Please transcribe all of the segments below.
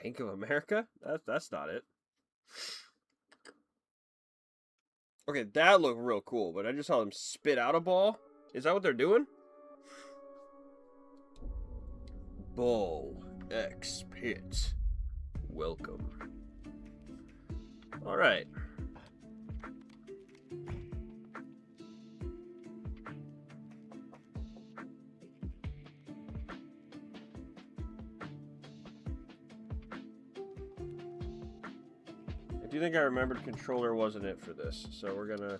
Bank of America? That's not it. Okay, that looked real cool, but I just saw them spit out a ball. Is that what they're doing? BallPit. Welcome. Alright. I do think I remembered controller wasn't it for this, so we're gonna...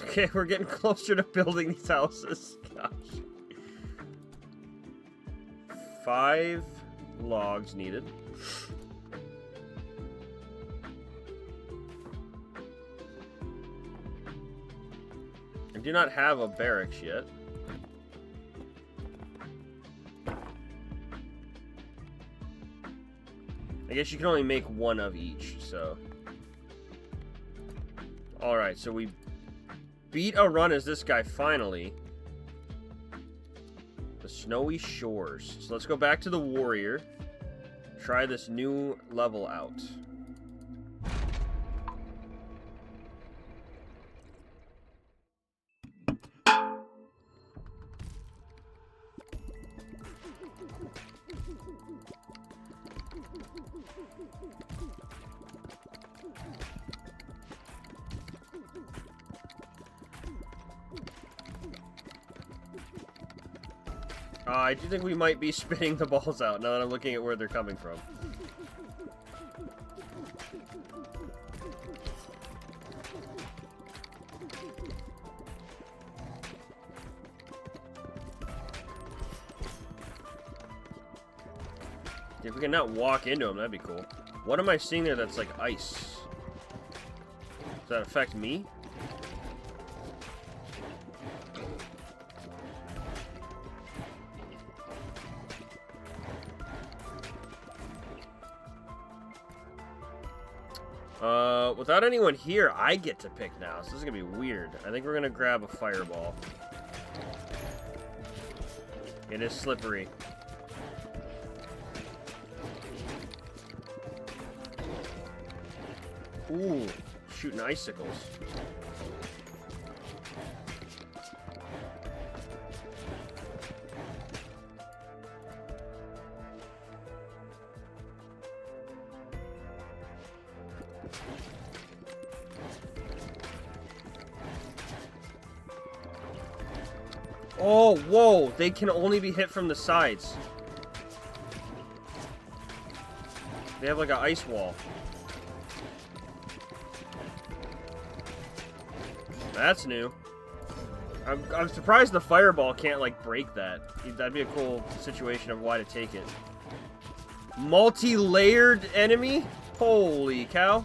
Okay, we're getting closer to building these houses. Gosh. 5 logs needed. I do not have a barracks yet. I guess you can only make one of each, so... Alright, so we beat a run as this guy finally. The Snowy Shores. So let's go back to the Warrior. Try this new level out. I do think we might be spitting the balls out now that I'm looking at where they're coming from. If we can not walk into them, that'd be cool. What am I seeing there that's like ice? Does that affect me? Without anyone here, I get to pick now, so this is gonna be weird. I think we're gonna grab a fireball. It is slippery. Ooh, shooting icicles. Oh, whoa! They can only be hit from the sides. They have like an ice wall. That's new. I'm surprised the fireball can't like break that. That'd be a cool situation of why to take it. Multi-layered enemy? Holy cow.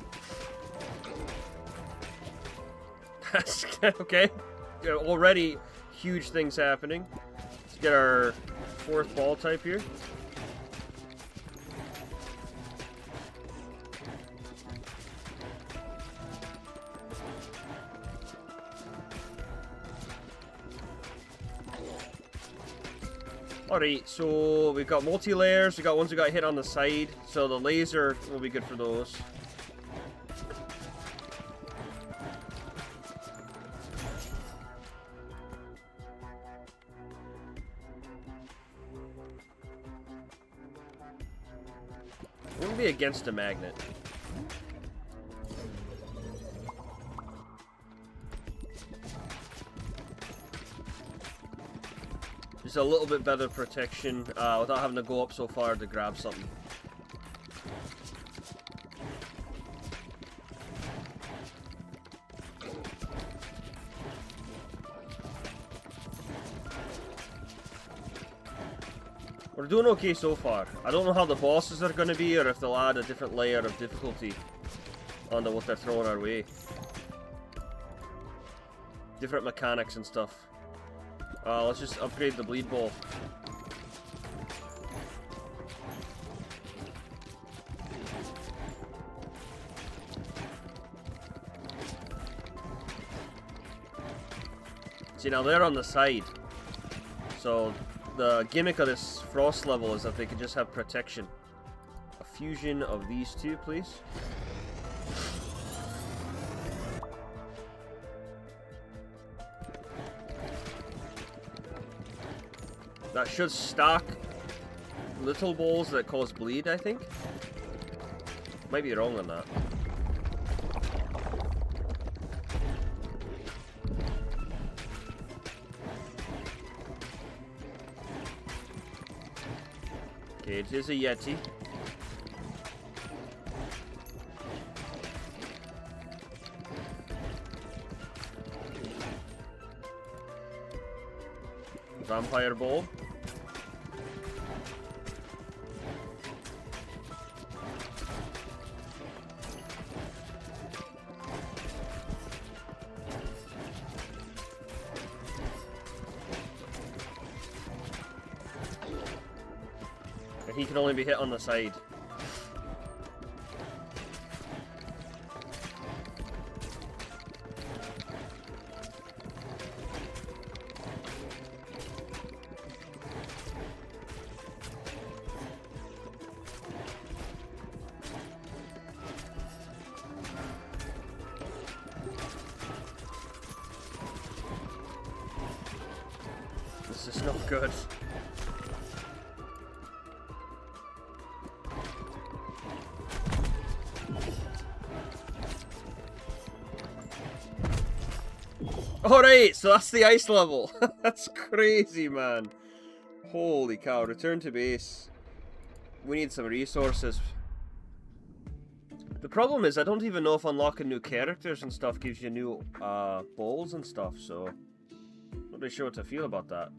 That's okay. Already huge things happening. Let's get our 4th ball type here. Alright, so we've got multi-layers, we got ones that got hit on the side, so the laser will be good for those. Wouldn't be against a magnet. Just a little bit better protection without having to go up so far to grab something. We're doing okay so far. I don't know how the bosses are going to be, or if they'll add a different layer of difficulty onto what they're throwing our way. Different mechanics and stuff. Let's just upgrade the bleed bowl. See, now they're on the side. So the gimmick of this frost level is that they can just have protection. A fusion of these two, please. That should stack little balls that cause bleed, I think. Might be wrong on that. Okay, it is a Yeti. Vampire ball. And he can only be hit on the side. This is not good. Alright, so that's the ice level. That's crazy, man. Holy cow, return to base. We need some resources. The problem is I don't even know if unlocking new characters and stuff gives you new balls and stuff, so not really sure what to feel about that.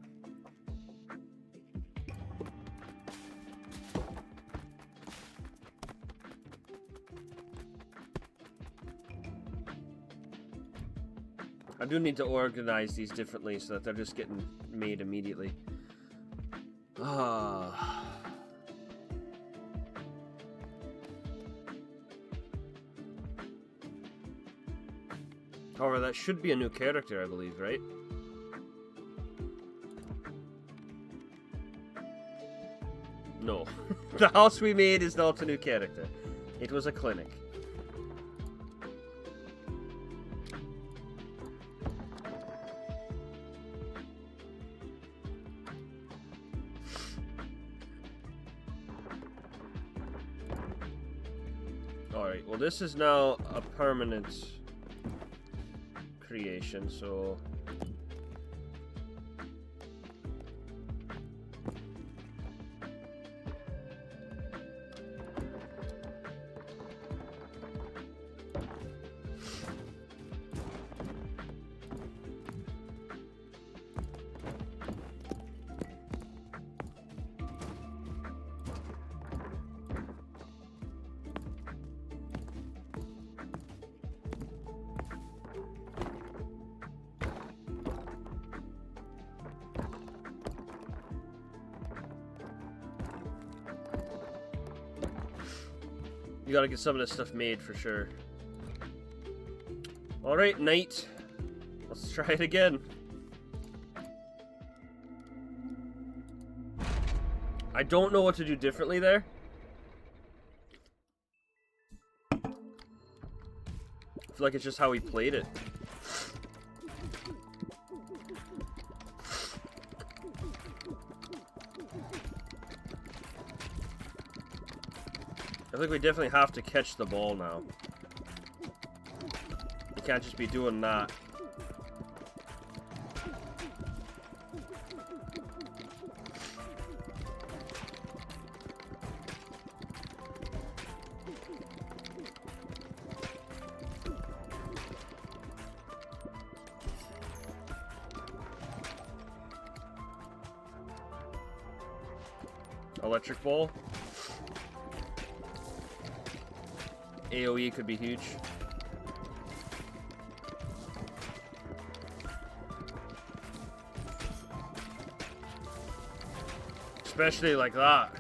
I do need to organize these differently so that they're just getting made immediately. Ah. However, that should be a new character, I believe, right? No. The house we made is not a new character. It was a clinic. Alright, well this is now a permanent creation, so... You gotta get some of this stuff made for sure. Alright, night. Let's try it again. I don't know what to do differently there. I feel like it's just how he played it. I think we definitely have to catch the ball now. We can't just be doing that. Electric ball. AoE could be huge. Especially like that.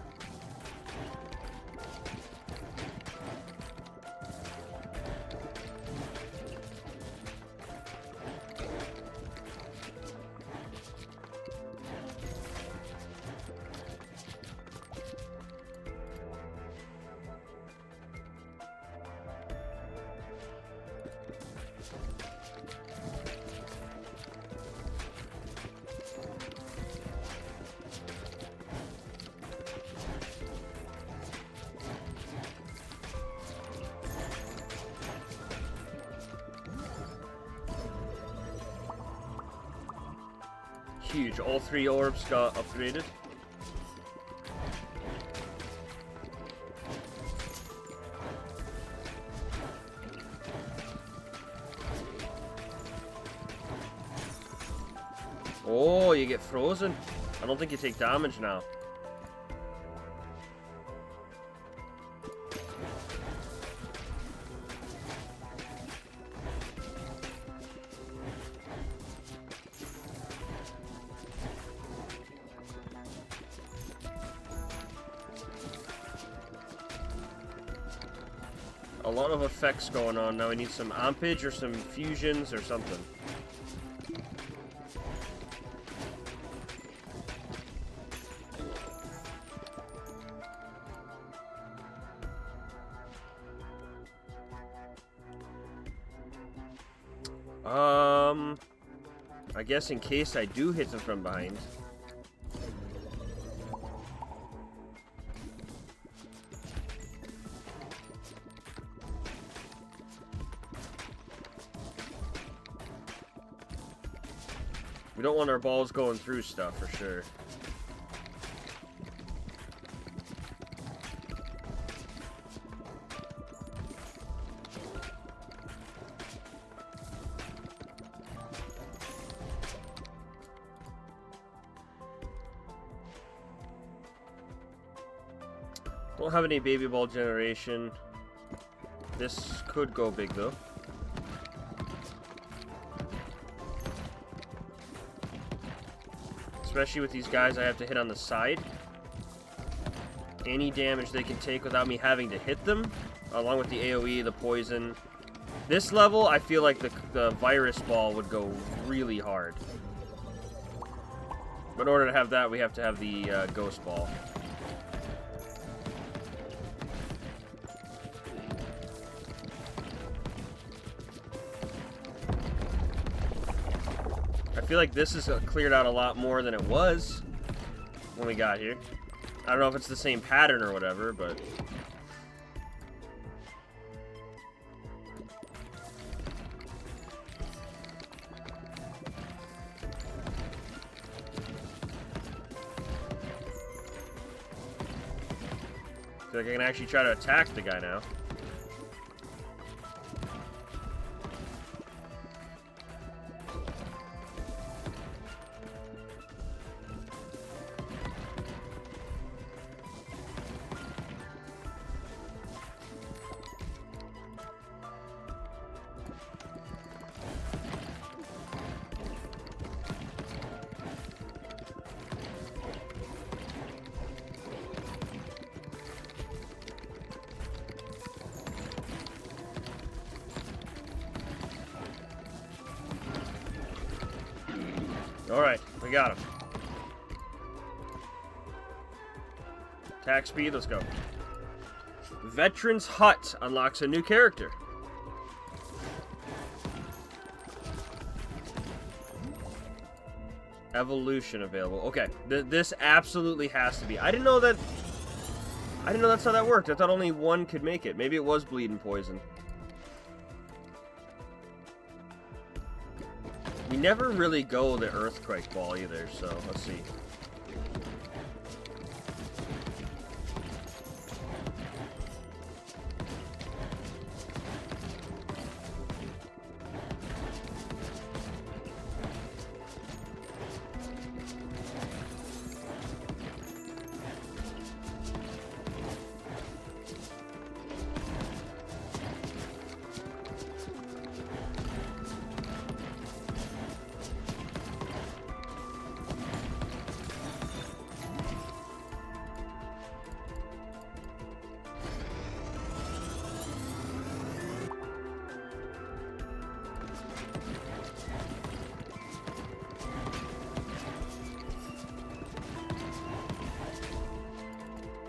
huge. All 3 orbs got upgraded. Oh, you get frozen. I don't think you take damage now. A lot of effects going on now. We need some ampage or some fusions or something. I guess in case I do hit them from behind. We don't want our balls going through stuff for sure. Don't have any baby ball generation. This could go big though. Especially with these guys I have to hit on the side. Any damage they can take without me having to hit them, along with the AoE, the poison. This level, I feel like the virus ball would go really hard. But in order to have that, we have to have the ghost ball. I feel like this is cleared out a lot more than it was when we got here. I don't know if it's the same pattern or whatever, but... I feel like I can actually try to attack the guy now. Alright, we got him. Attack speed, let's go. Veteran's Hut unlocks a new character. Evolution available. Okay, this absolutely has to be. I didn't know that's how that worked. I thought only one could make it. Maybe it was bleeding poison. We never really go the Earthquake Ball either, so let's see.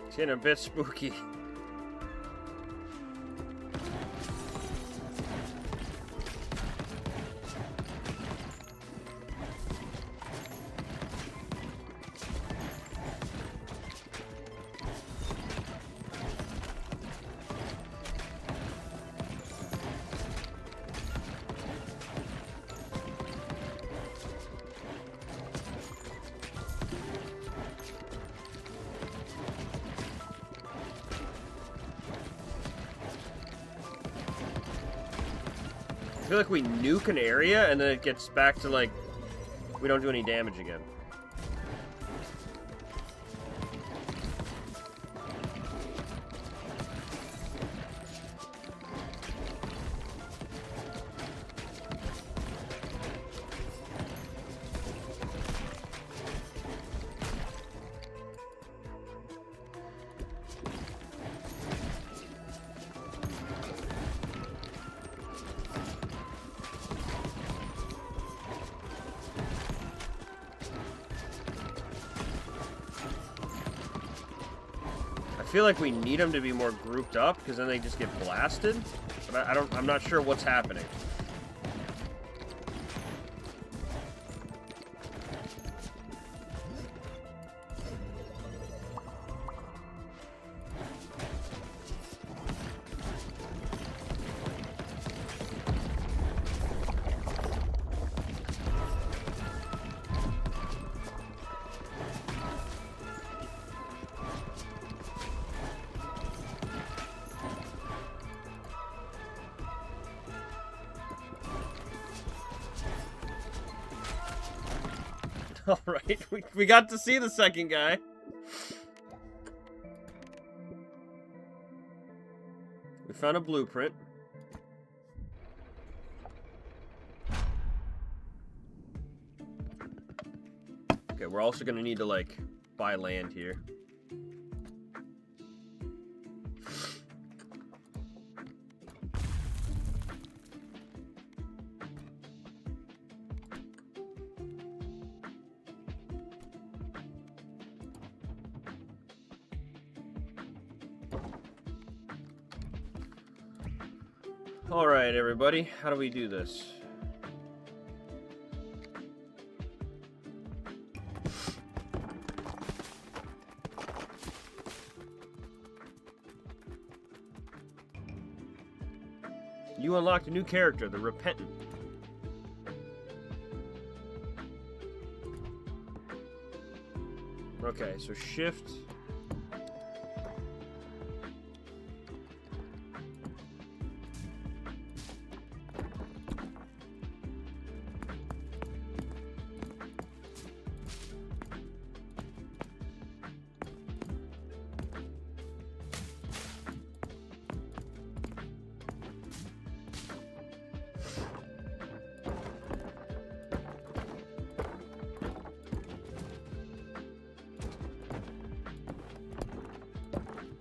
It's getting a bit spooky. I feel like we nuke an area and then it gets back to like we don't do any damage again. I feel like we need them to be more grouped up because then they just get blasted. But I'm not sure what's happening. Alright, we got to see the second guy. We found a blueprint. Okay, we're also gonna need to, like, buy land here. Alright, everybody, how do we do this? You unlocked a new character, the Repentant. Okay, so shift.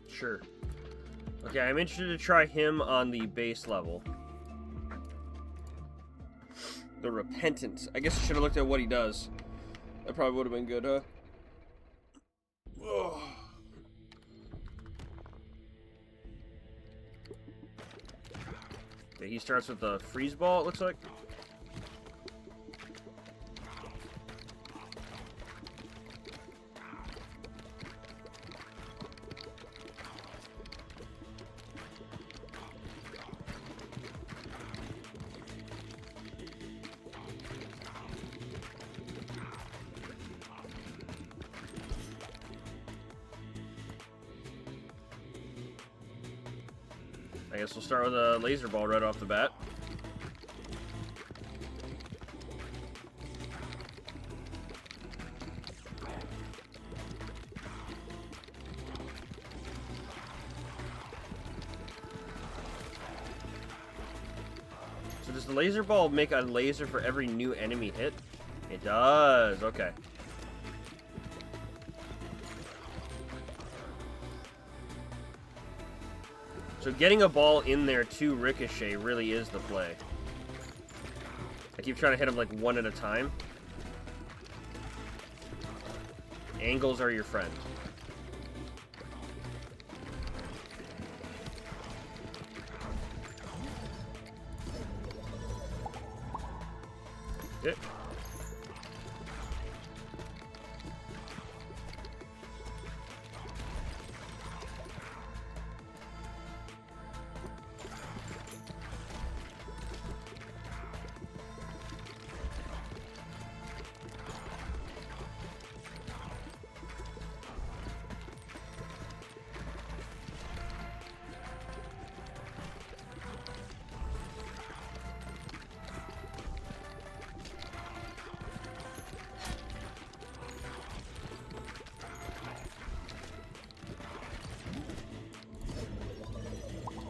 Sure. Okay, I'm interested to try him on the base level. The Repentant. I guess I should have looked at what he does. That probably would have been good, huh? Ugh. Okay, he starts with the freeze ball, it looks like. I guess we'll start with a laser ball right off the bat. So does the laser ball make a laser for every new enemy hit? It does, okay. So getting a ball in there to ricochet really is the play. I keep trying to hit them like one at a time. Angles are your friend. Okay.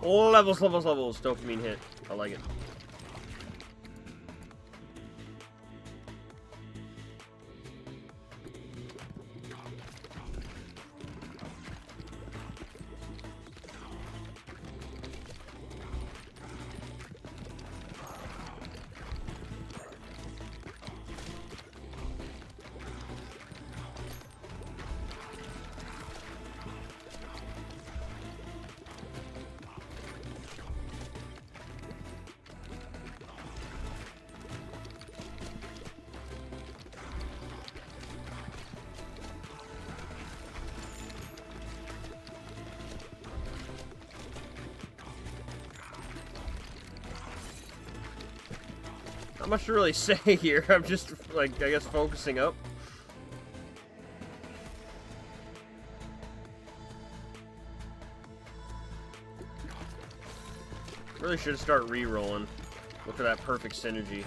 Levels, levels, levels. Dopamine hit. I like it. Not much to really say here. I'm just, like, I guess focusing up. Really should start re-rolling. Look at that perfect synergy.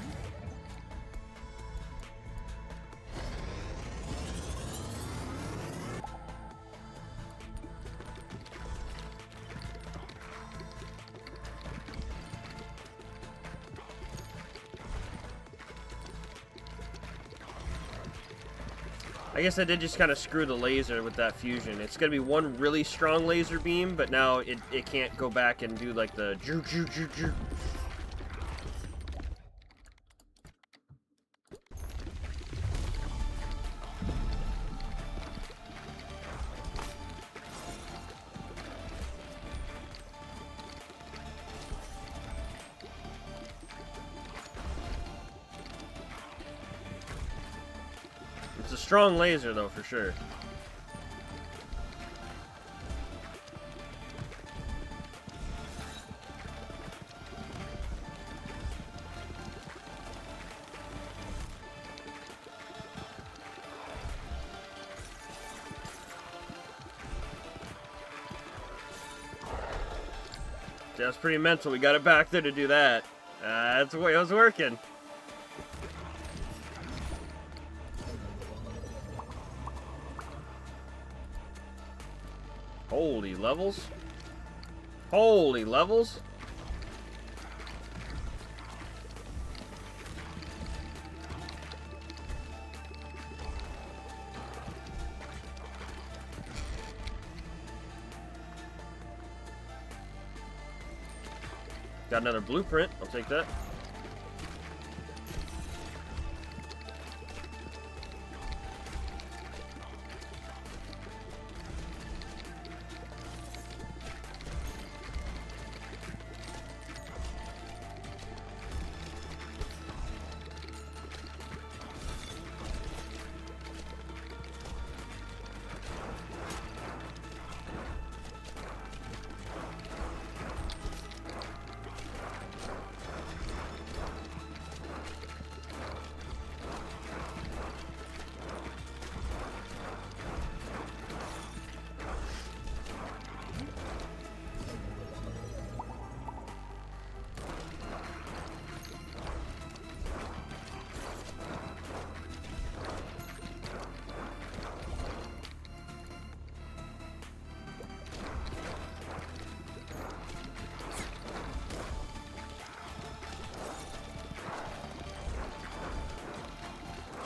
I guess I did just kind of screw the laser with that fusion. It's going to be one really strong laser beam, but now it can't go back and do like the ju ju ju ju. It's a strong laser, though, for sure. That's pretty mental. We got it back there to do that. That's the way it was working. Holy levels. Holy levels. Got another blueprint. I'll take that.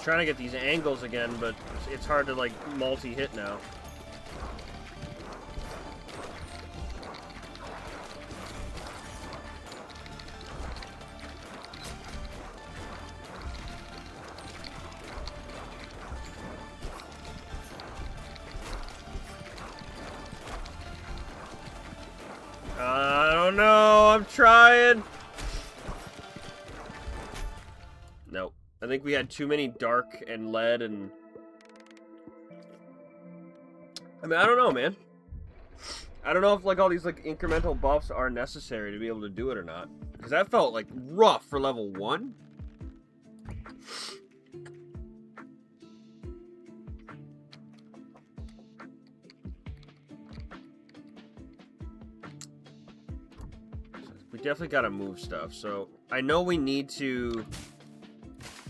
Trying to get these angles again, but it's hard to like multi-hit now. I don't know. I'm trying. Nope. I think we had too many dark and lead and... I mean, I don't know, man. I don't know if, like, all these, like, incremental buffs are necessary to be able to do it or not. Because that felt, like, rough for level 1. We definitely gotta move stuff. So, I know we need to...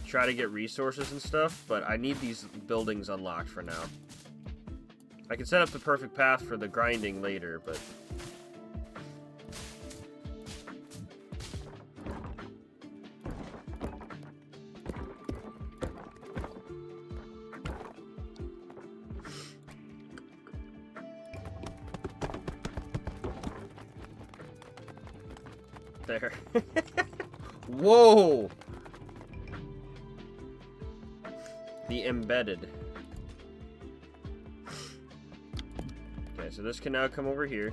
try to get resources and stuff, but I need these buildings unlocked for now. I can set up the perfect path for the grinding later, but There. Whoa! The embedded. Okay, so this can now come over here.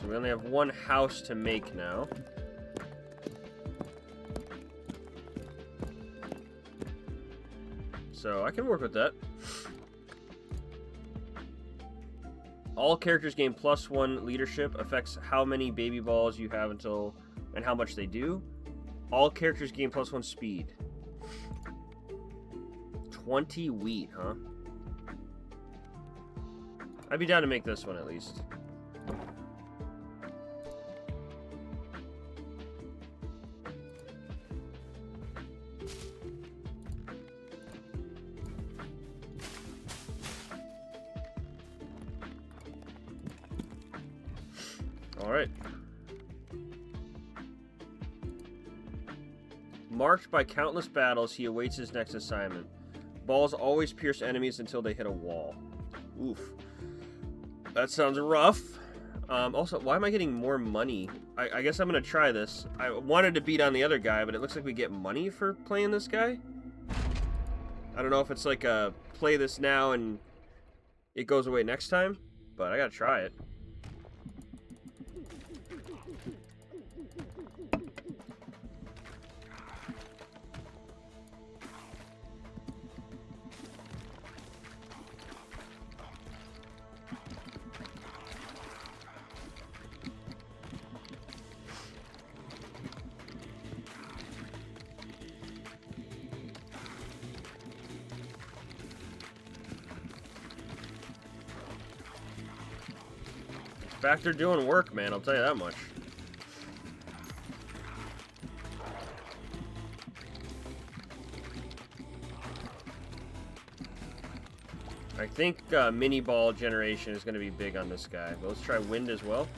So we only have one house to make now. So I can work with that. All characters gain +1 leadership. Affects how many baby balls you have until and how much they do. All characters gain +1 speed. 20 wheat, huh? I'd be down to make this one at least. Alright. Marked by countless battles, he awaits his next assignment. Balls always pierce enemies until they hit a wall. Oof. That sounds rough. Also, why am I getting more money? I guess I'm going to try this. I wanted to beat on the other guy, but it looks like we get money for playing this guy. I don't know if it's like a play this now and it goes away next time, but I got to try it. Back there doing work, man, I'll tell you that much. I think mini ball generation is going to be big on this guy. But let's try wind as well.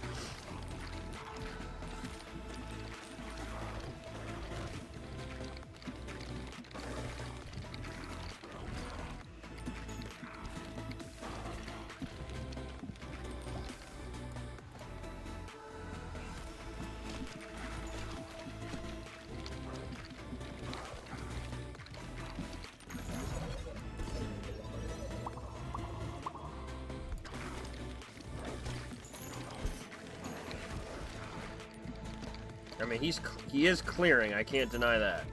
I mean, he is clearing. I can't deny that.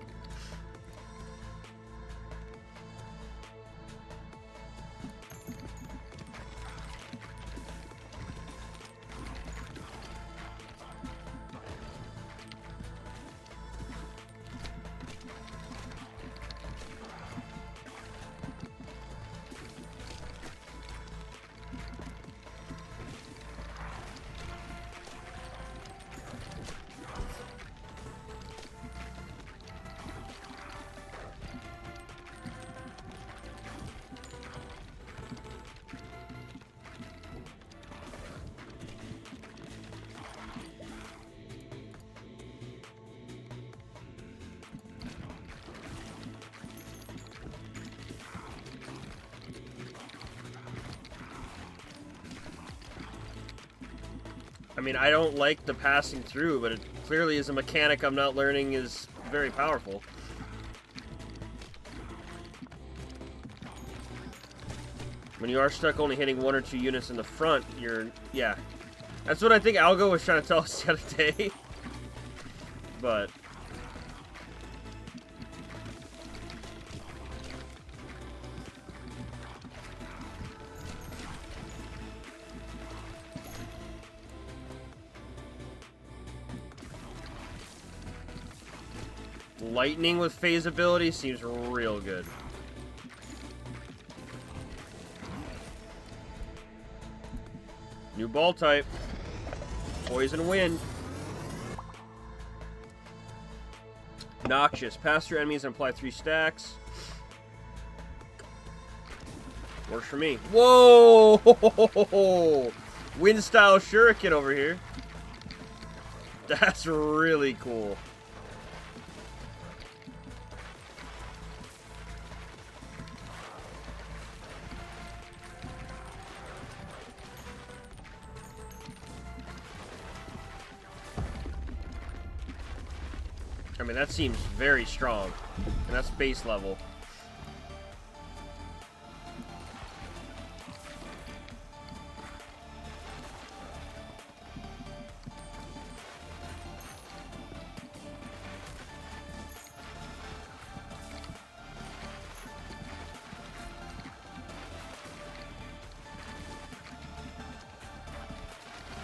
I mean, I don't like the passing through, but it clearly is a mechanic I'm not learning is very powerful. When you are stuck only hitting 1 or 2 units in the front, yeah. That's what I think Algo was trying to tell us the other day. But lightning with phase ability seems real good. New ball type. Poison wind. Noxious. Pass through enemies and apply 3 stacks. Works for me. Whoa! Wind style shuriken over here. That's really cool. mean, that seems very strong. And that's base level.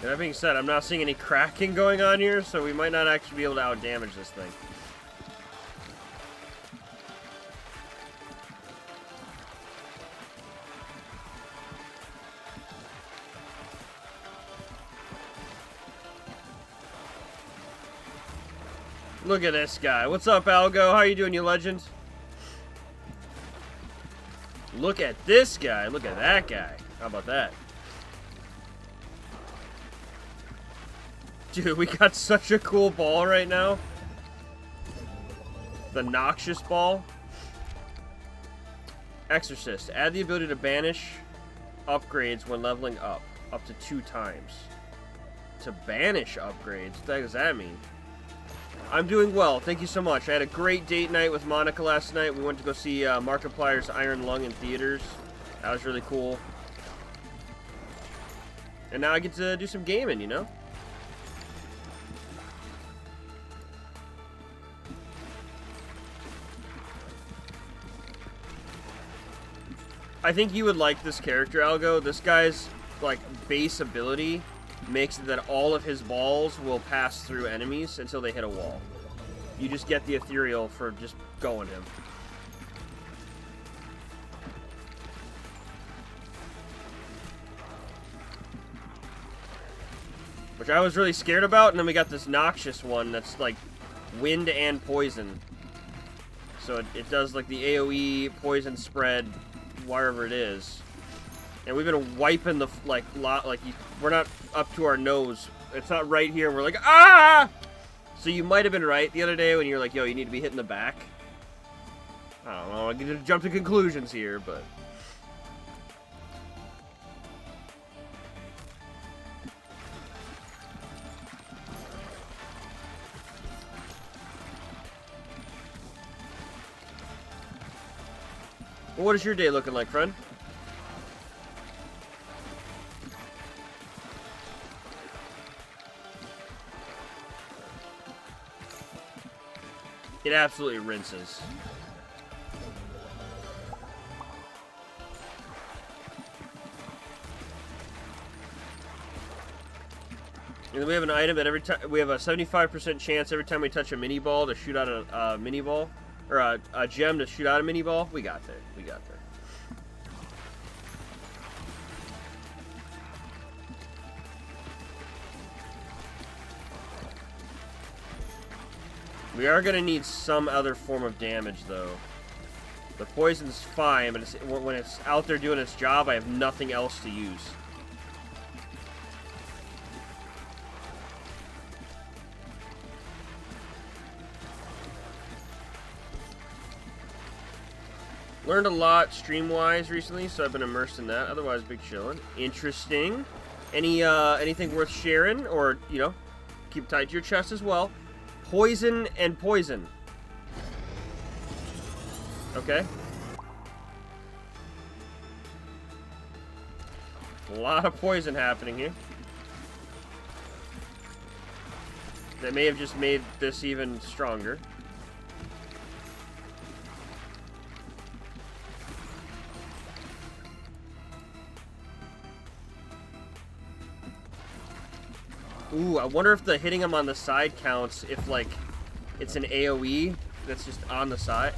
That being said, I'm not seeing any cracking going on here, so we might not actually be able to outdamage this thing. Look at this guy. What's up, Algo? How you doing, you legend? Look at this guy. Look at that guy. How about that? Dude, we got such a cool ball right now. The Noxious Ball. Exorcist. Add the ability to banish upgrades when leveling up to 2 times. To banish upgrades? What the heck does that mean? I'm doing well. Thank you so much. I had a great date night with Monica last night. We went to go see Markiplier's Iron Lung in theaters. That was really cool. And now I get to do some gaming, you know? I think you would like this character, Algo. This guy's, like, base ability makes it that all of his balls will pass through enemies until they hit a wall. You just get the ethereal for just going him. Which I was really scared about, and then we got this Noxious one that's, like, wind and poison. So it does, like, the AoE poison spread wherever it is, and we've been wiping the we're not up to our nose. It's not right here. We're like, ah! So you might have been right the other day when you're like, yo, you need to be hitting the back. I don't know. I'm gonna jump to conclusions here, but well, what is your day looking like, friend? It absolutely rinses. And then we have an item that every time we have a 75% chance every time we touch a mini ball to shoot out a mini ball, or a gem to shoot out a mini ball. We got there. We got there. We are going to need some other form of damage, though. The poison's fine, but when it's out there doing its job, I have nothing else to use. Learned a lot stream-wise recently, so I've been immersed in that. Otherwise, big chillin'. Interesting. Anything worth sharing, or, you know, keep tight to your chest as well. Poison and poison. Okay. A lot of poison happening here. That may have just made this even stronger. Ooh, I wonder if the hitting him on the side counts if, like, it's an AoE that's just on the side.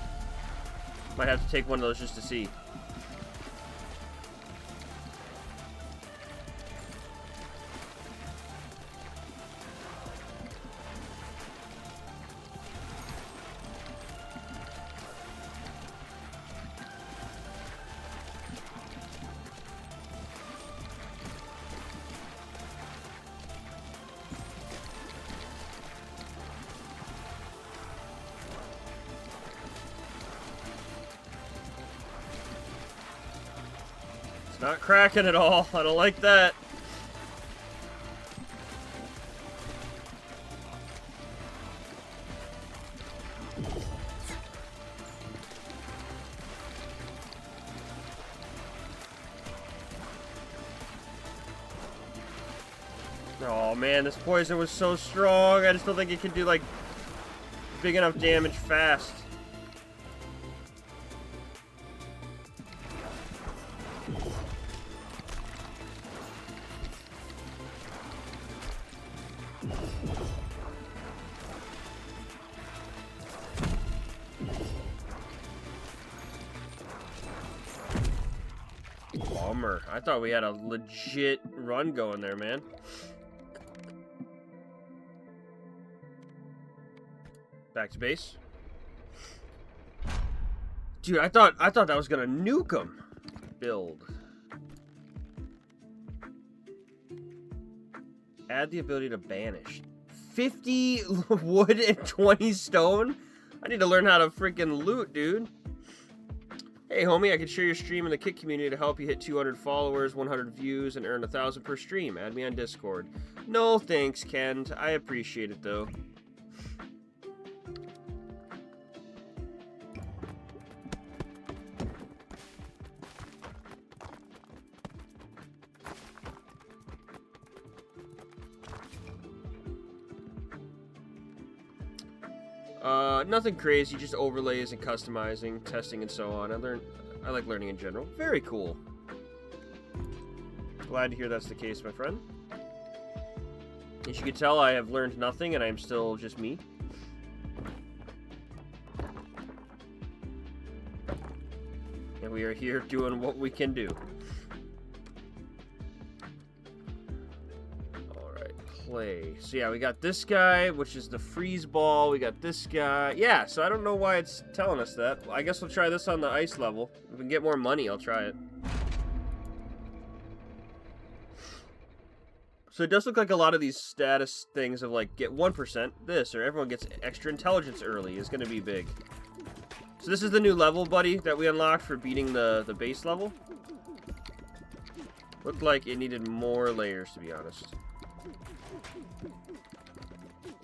Might have to take one of those just to see. Not cracking at all. I don't like that. Oh man, this poison was so strong. I just don't think it could do like big enough damage fast. Bummer. I thought we had a legit run going there, man. Back to base. Dude, I thought that was gonna nuke him. Build. Add the ability to banish. 50 wood and 20 stone? I need to learn how to freaking loot, dude. Hey, homie, I can share your stream in the Kick community to help you hit 200 followers, 100 views, and earn 1,000 per stream. Add me on Discord. No thanks, Ken. I appreciate it, though. Nothing crazy, just overlays and customizing, testing, and so on. I like learning in general. Very cool. Glad to hear that's the case, my friend. As you can tell, I have learned nothing, and I am still just me. And we are here doing what we can do. Play. So yeah, we got this guy, which is the freeze ball. We got this guy. Yeah, so I don't know why it's telling us that. I guess we'll try this on the ice level. If we can get more money, I'll try it. So it does look like a lot of these status things of like get 1% this, or everyone gets extra intelligence early is going to be big. So this is the new level, buddy, that we unlocked for beating the base level. Looked like it needed more layers, to be honest.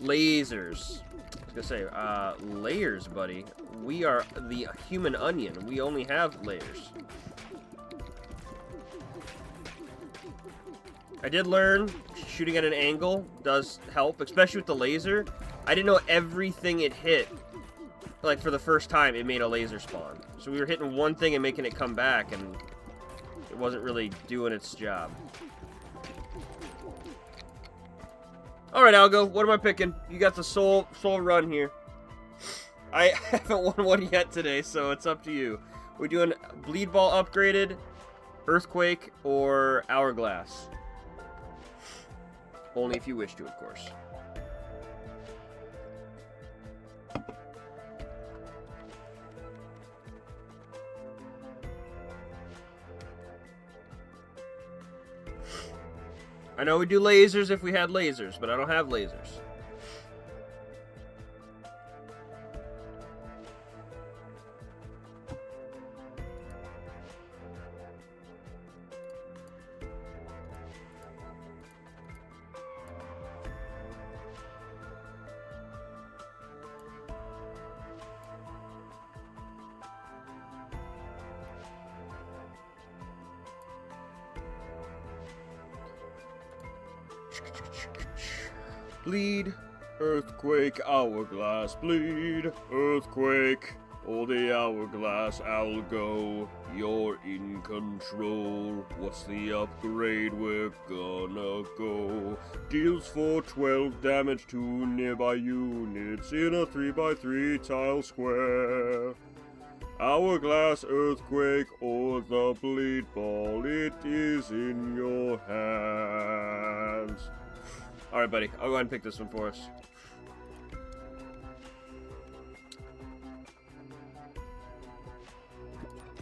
Lasers. I was gonna say, layers, buddy. We are the human onion. We only have layers. I did learn shooting at an angle does help, especially with the laser. I didn't know everything it hit, like for the first time, it made a laser spawn. So we were hitting one thing and making it come back, and it wasn't really doing its job. Alright, Algo, what am I picking? You got the soul run here. I haven't won one yet today, so it's up to you. We're doing Bleed Ball upgraded, Earthquake, or Hourglass. Only if you wish to, of course. I know we do lasers if we had lasers, but I don't have lasers. Bleed, Earthquake, Hourglass, bleed, Earthquake, oh the Hourglass, Algo, you're in control. What's the upgrade we're gonna go? Deals for 12 damage to nearby units in a 3x3 tile square. Hourglass, Earthquake, or the Bleed Ball, it is in your hands. Alright, buddy. I'll go ahead and pick this one for us.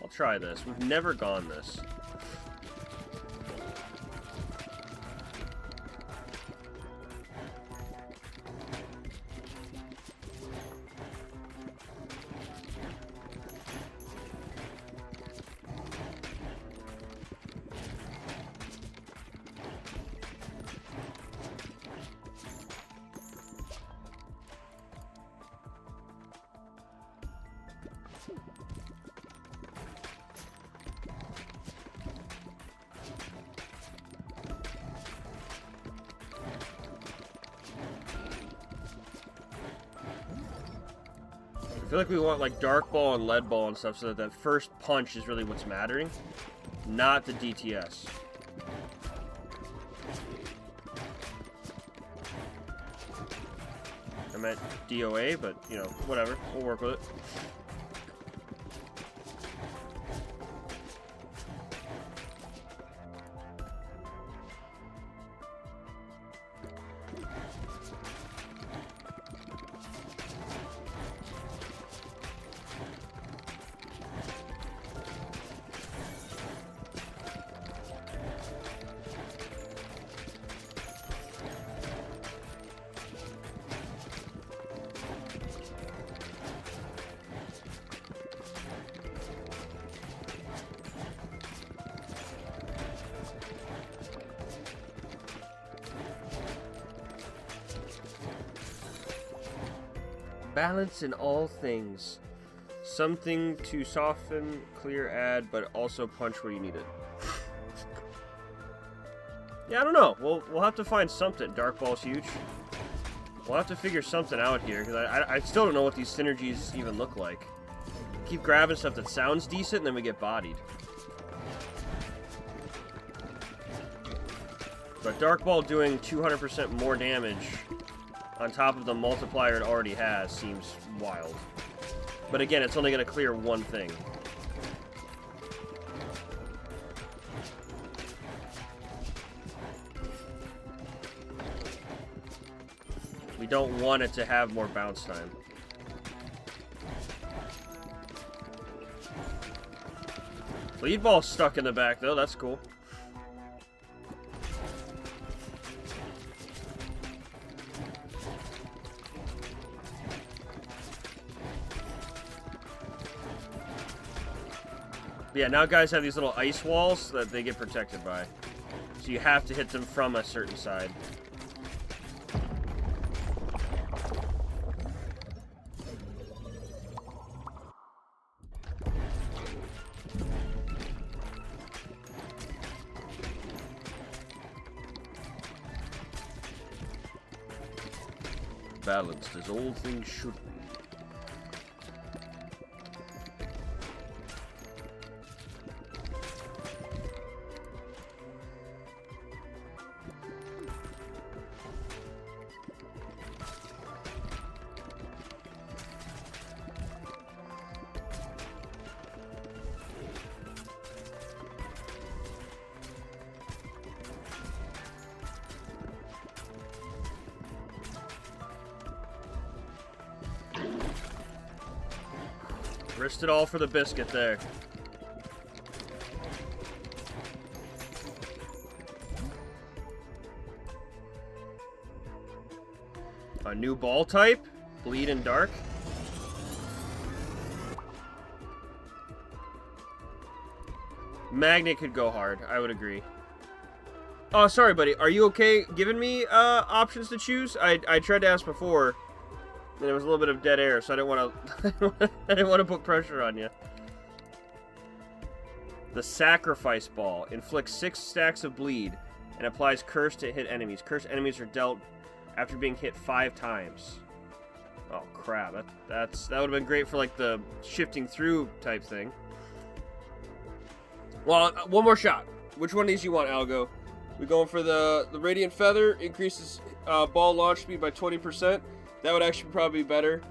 I'll try this. We've never gone this. I feel like we want like Dark Ball and Lead Ball and stuff so that first punch is really what's mattering, not the DTS. I meant DOA, but, you know, whatever. We'll work with it. Balance in all things. Something to soften, clear, add, but also punch where you need it. Yeah, I don't know. We'll have to find something. Dark Ball's huge. We'll have to figure something out here, because I still don't know what these synergies even look like. Keep grabbing stuff that sounds decent, and then we get bodied. But Dark Ball doing 200% more damage on top of the multiplier it already has seems wild. But again, it's only going to clear one thing. We don't want it to have more bounce time. Lead Ball's stuck in the back though, that's cool. Yeah, now guys have these little ice walls that they get protected by. So you have to hit them from a certain side. Balanced as all things should be. Risked it all for the biscuit there. A new ball type? Bleed and Dark? Magnet could go hard, I would agree. Oh, sorry, buddy. Are you okay giving me options to choose? I tried to ask before. And there was a little bit of dead air, so I didn't want to. I didn't want to put pressure on you. The Sacrifice Ball inflicts 6 stacks of bleed and applies curse to hit enemies. Cursed enemies are dealt after being hit 5 times. Oh crap! That would have been great for like the shifting through type thing. Well, one more shot. Which one of these you want, Algo? We going for the Radiant Feather, increases ball launch speed by 20%. That would actually probably be better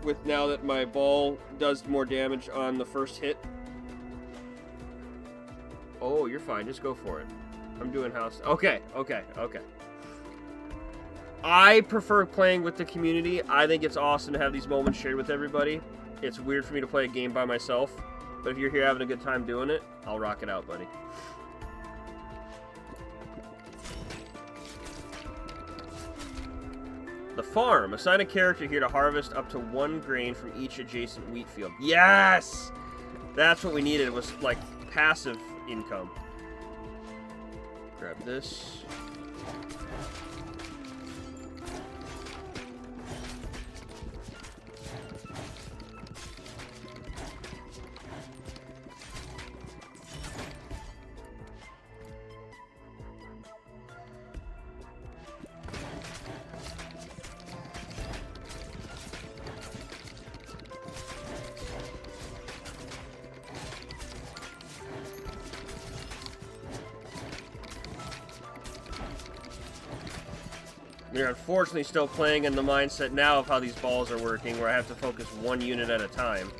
with now that my ball does more damage on the first hit. Oh, you're fine. Just go for it. I'm doing house. Okay. I prefer playing with the community. I think it's awesome to have these moments shared with everybody. It's weird for me to play a game by myself. But if you're here having a good time doing it, I'll rock it out, buddy. The farm. Assign a character here to harvest up to 1 grain from each adjacent wheat field. Yes! That's what we needed. It was like passive income. Grab this. We're unfortunately still playing in the mindset now of how these balls are working, where I have to focus one unit at a time.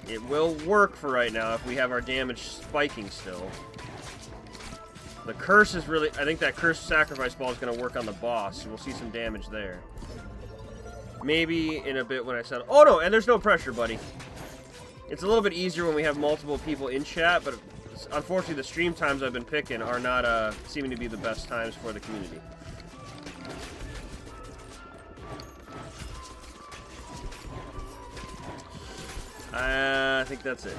It will work for right now if we have our damage spiking still. The curse is really... I think that cursed sacrifice ball is going to work on the boss, so we'll see some damage there. Maybe in a bit when I settle... Oh, no, and there's no pressure, buddy. It's a little bit easier when we have multiple people in chat, but unfortunately the stream times I've been picking are not seeming to be the best times for the community. I think that's it.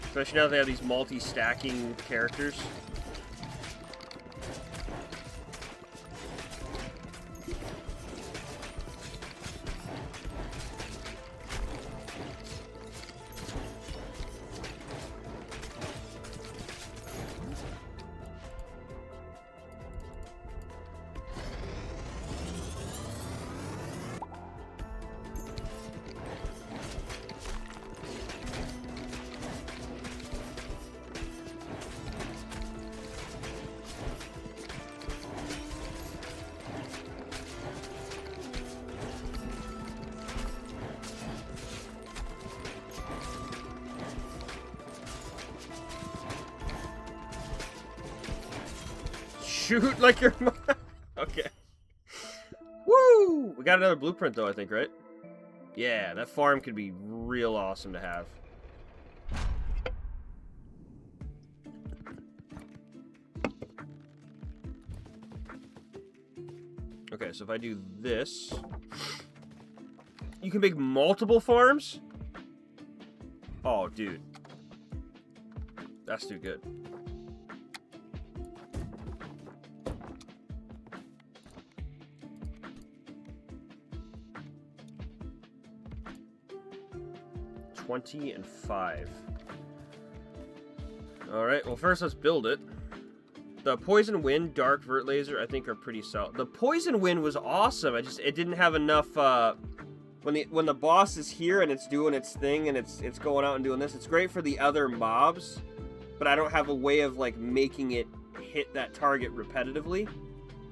Especially now that they have these multi-stacking characters. Shoot like your mom. Okay. Woo! We got another blueprint though, I think, right? Yeah, that farm could be real awesome to have. Okay, so if I do this... You can make multiple farms? Oh, dude. That's too good. And 5. Alright, well first let's build it. The Poison Wind, Dark Vert Laser, I think are pretty solid. The Poison Wind was awesome. It didn't have enough when the boss is here and it's doing its thing and it's going out and doing this, it's great for the other mobs, but I don't have a way of like making it hit that target repetitively.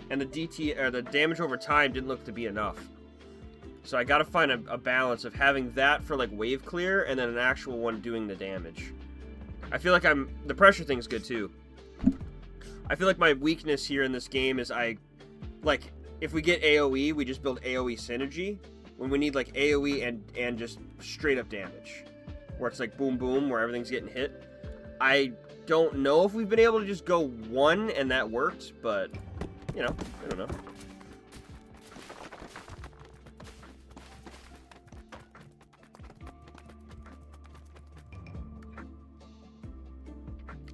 And the DT or the damage over time didn't look to be enough. So I gotta find a balance of having that for like wave clear and then an actual one doing the damage. I feel like the pressure thing's good too. I feel like my weakness here in this game is if we get AoE, we just build AoE synergy. When we need like AoE and just straight up damage. Where it's like boom boom, where everything's getting hit. I don't know if we've been able to just go one and that worked, but you know, I don't know.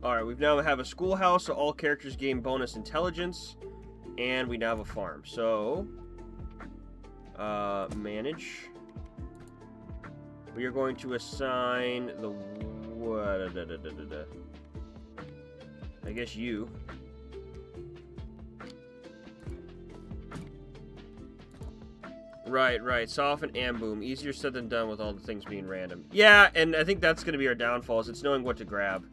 Alright, we now have a schoolhouse, so all characters gain bonus intelligence, and we now have a farm. So, manage. We are going to assign the I guess you. Right. Soften and boom. Easier said than done with all the things being random. Yeah, and I think that's going to be our downfall, is it's knowing what to grab.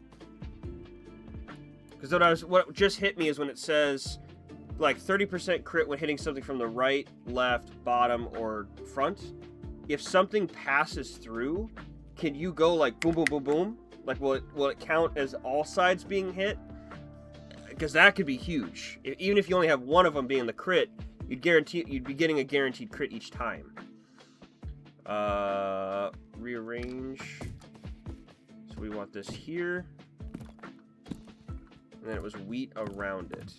Because what just hit me is when it says, like, 30% crit when hitting something from the right, left, bottom, or front. If something passes through, can you go, like, boom, boom, boom, boom? Like, will it count as all sides being hit? Because that could be huge. Even if you only have one of them being the crit, you'd be getting a guaranteed crit each time. Rearrange. So we want this here. And then it was wheat around it.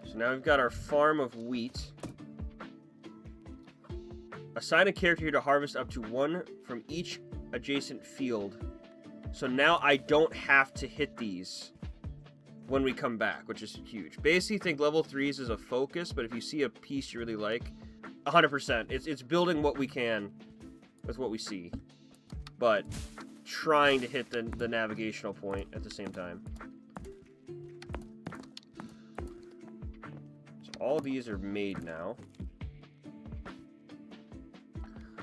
So now we've got our farm of wheat. Assign a character here to harvest up to one from each adjacent field. So now I don't have to hit these when we come back, which is huge. Basically, think level 3s is a focus, but if you see a piece you really like, 100%. It's building what we can with what we see. But trying to hit the navigational point at the same time. So all these are made now.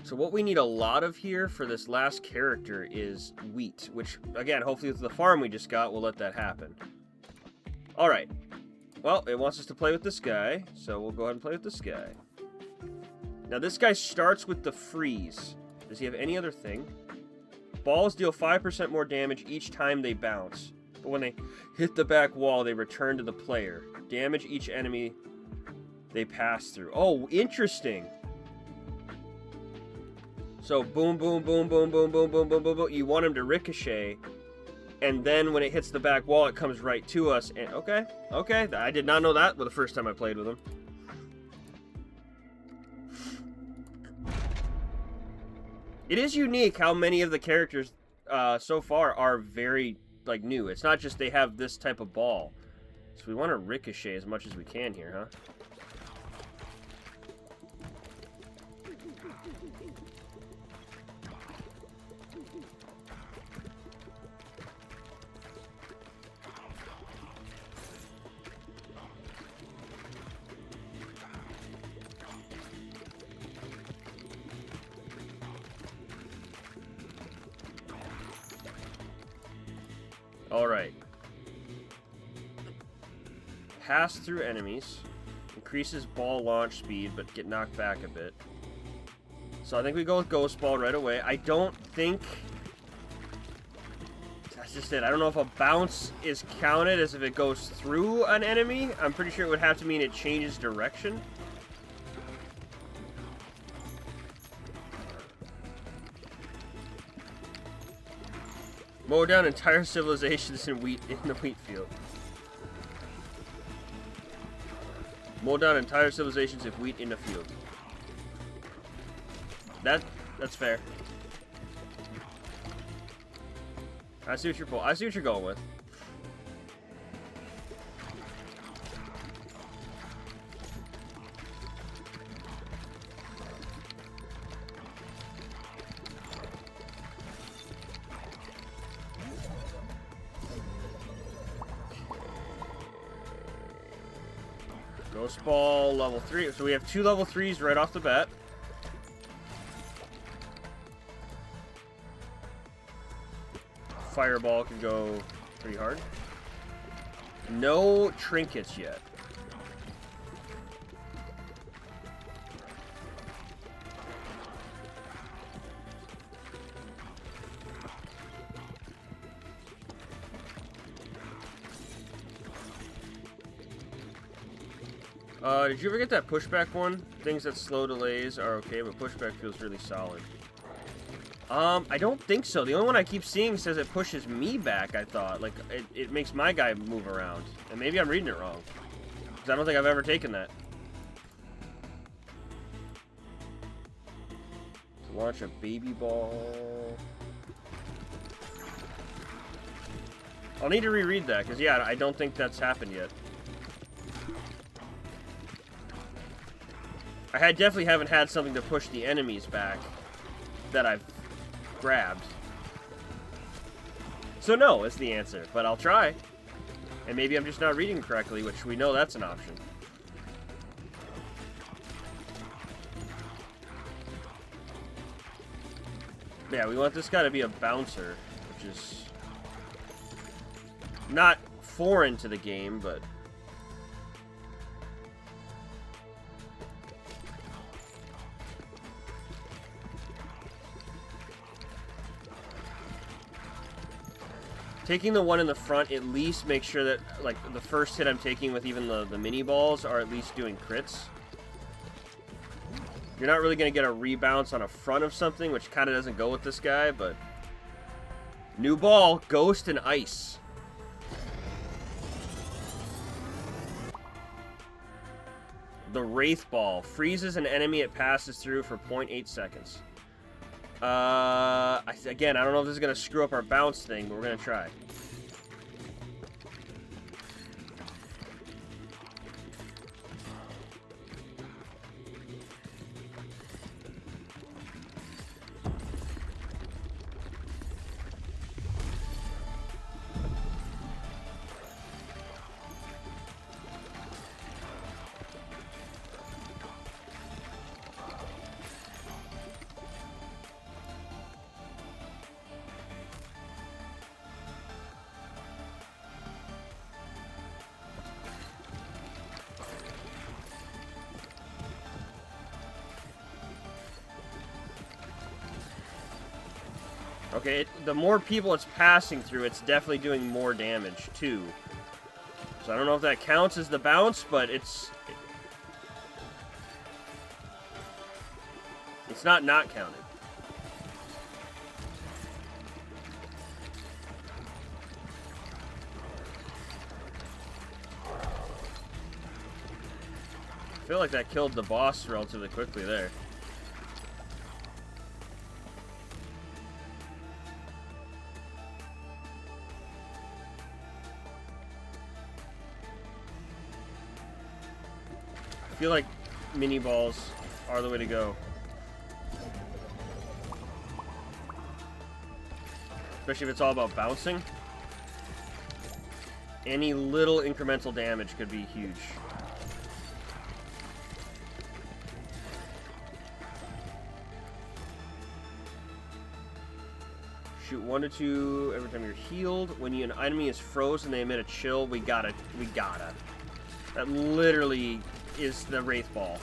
So what we need a lot of here for this last character is wheat, which, again, hopefully with the farm we just got, we'll let that happen. Alright. Well, it wants us to play with this guy, so we'll go ahead and play with this guy. Now, this guy starts with the freeze. Does he have any other thing? Balls deal 5% more damage each time they bounce. But when they hit the back wall, they return to the player. Damage each enemy they pass through. Oh, interesting. So, boom, boom, boom, boom, boom, boom, boom, boom, boom, boom. You want him to ricochet. And then when it hits the back wall, it comes right to us. And okay. I did not know that the first time I played with him. It is unique how many of the characters so far are very, like, new. It's not just they have this type of ball. So we want to ricochet as much as we can here, huh? Alright. Pass through enemies. Increases ball launch speed, but get knocked back a bit. So I think we go with Ghost Ball right away. I don't think... That's just it. I don't know if a bounce is counted as if it goes through an enemy. I'm pretty sure it would have to mean it changes direction. Mow down entire civilizations in the wheat field. Mow down entire civilizations of wheat in the field. That's fair. I see what you're going with. Ghost Ball, level 3. So we have 2 level 3s right off the bat. Fireball can go pretty hard. No trinkets yet. Did you ever get that pushback one? Things that slow delays are okay, but pushback feels really solid. I don't think so. The only one I keep seeing says it pushes me back, I thought. Like, it makes my guy move around. And maybe I'm reading it wrong. Because I don't think I've ever taken that. Launch a baby ball. I'll need to reread that, because, yeah, I don't think that's happened yet. I definitely haven't had something to push the enemies back that I've grabbed. So no is the answer, but I'll try. And maybe I'm just not reading correctly, which we know that's an option. Yeah, we want this guy to be a bouncer, which is not foreign to the game, but... Taking the one in the front at least makes sure that, like, the first hit I'm taking with even the mini balls are at least doing crits. You're not really going to get a rebounce on a front of something, which kind of doesn't go with this guy, but... New ball, Ghost and Ice. The Wraith Ball. Freezes an enemy it passes through for 0.8 seconds. Again, I don't know if this is going to screw up our bounce thing, but we're going to try. Okay, the more people it's passing through, it's definitely doing more damage, too. So I don't know if that counts as the bounce, but it's not counted. I feel like that killed the boss relatively quickly there. I feel like mini balls are the way to go. Especially if it's all about bouncing. Any little incremental damage could be huge. Shoot 1 to 2 every time you're healed. When an enemy is frozen, they emit a chill. We gotta. That literally is the Wraith Ball.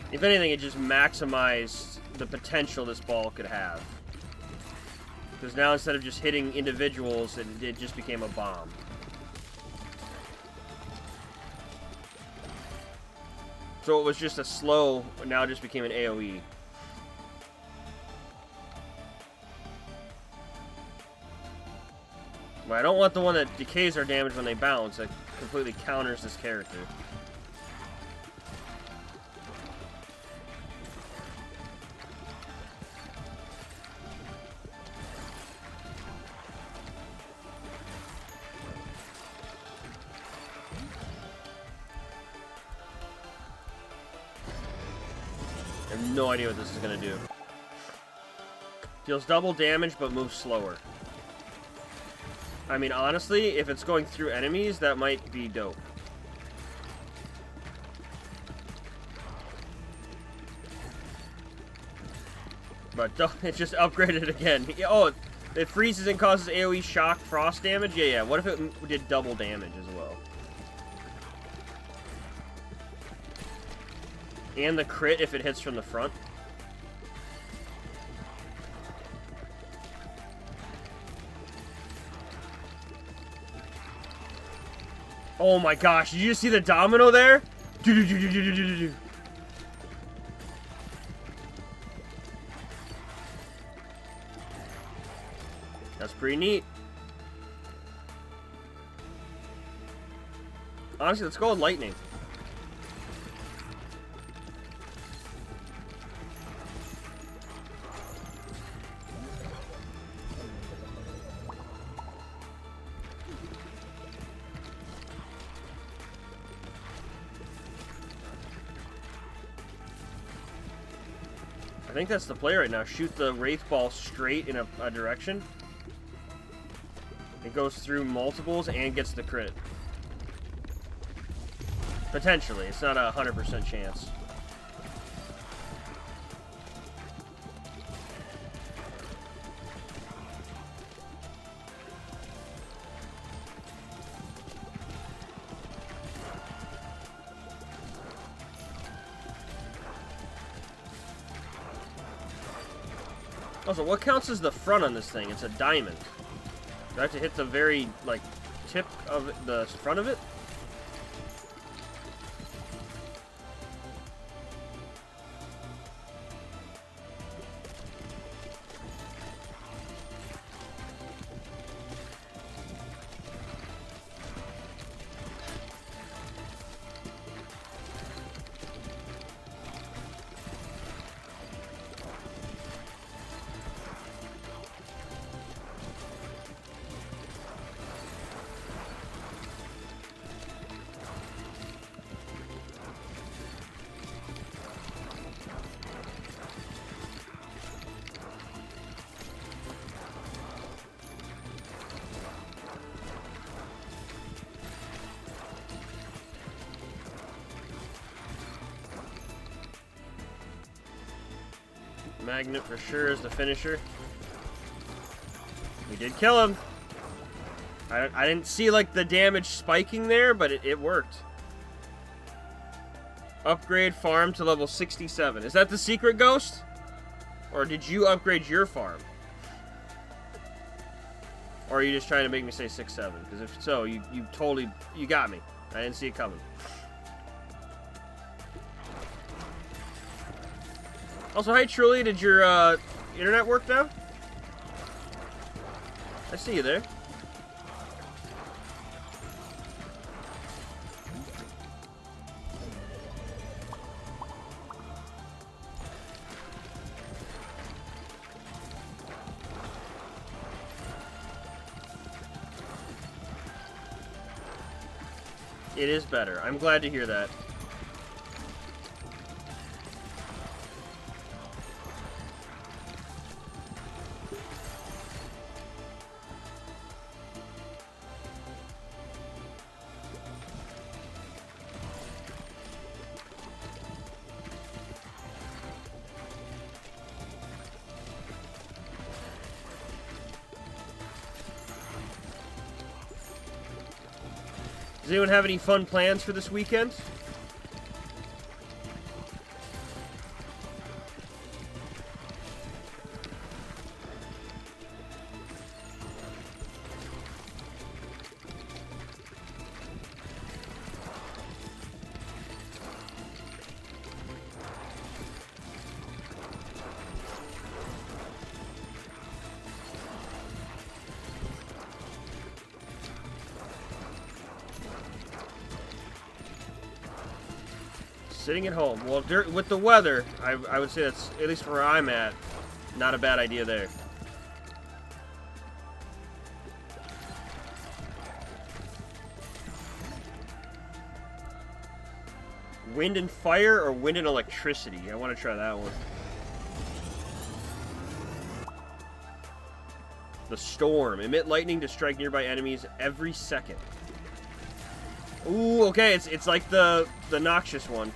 If anything, it just maximized the potential this ball could have. Because now instead of just hitting individuals, it just became a bomb. So it was just a slow, but now it just became an AoE. But I don't want the one that decays our damage when they bounce. That completely counters this character. I have no idea what this is going to do. Deals double damage, but moves slower. I mean, honestly, if it's going through enemies, that might be dope. But it just upgraded again. Oh, it freezes and causes AoE shock frost damage? Yeah. What if it did double damage as well? And the crit if it hits from the front. Oh my gosh, did you see the domino there? That's pretty neat. Honestly, let's go with lightning. I think that's the play right now. Shoot the Wraith Ball straight in a direction. It goes through multiples and gets the crit. Potentially. It's not a 100% chance. Also, what counts as the front on this thing? It's a diamond. Do I have to hit the very, like, tip of the front of it? Magnet for sure is the finisher. We did kill him. I didn't see like the damage spiking there, but it worked. Upgrade farm to level 67. Is that the secret ghost? Or did you upgrade your farm? Or are you just trying to make me say 6-7? Because if so, you totally, you got me. I didn't see it coming. Also, hi Truly, did your internet work now? I see you there. It is better. I'm glad to hear that. Does anyone have any fun plans for this weekend? Sitting at home. Well, with the weather, I would say that's, at least where I'm at, not a bad idea there. Wind and fire or wind and electricity? I want to try that one. The storm. Emit lightning to strike nearby enemies every second. Ooh, okay, it's like the noxious one.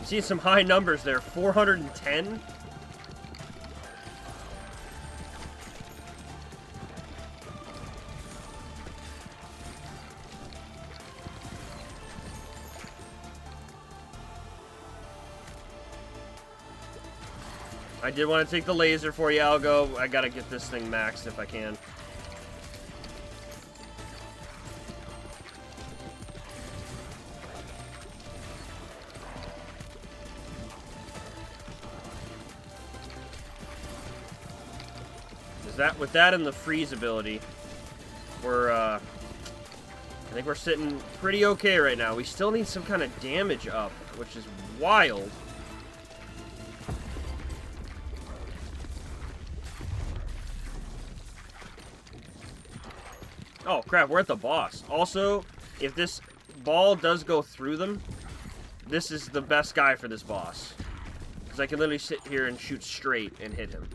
Seeing some high numbers there. 410. I did want to take the laser for you, Algo. I gotta get this thing maxed if I can. With that and the freeze ability, I think we're sitting pretty okay right now. We still need some kind of damage up, which is wild. Oh crap, we're at the boss. Also, if this ball does go through them, this is the best guy for this boss. Because I can literally sit here and shoot straight and hit him.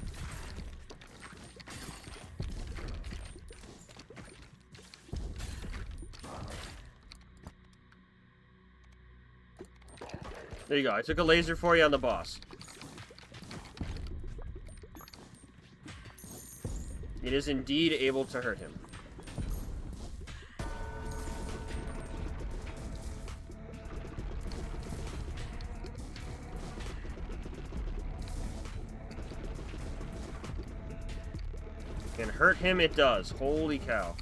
There you go. I took a laser for you on the boss. It is indeed able to hurt him. Can hurt him, it does. Holy cow.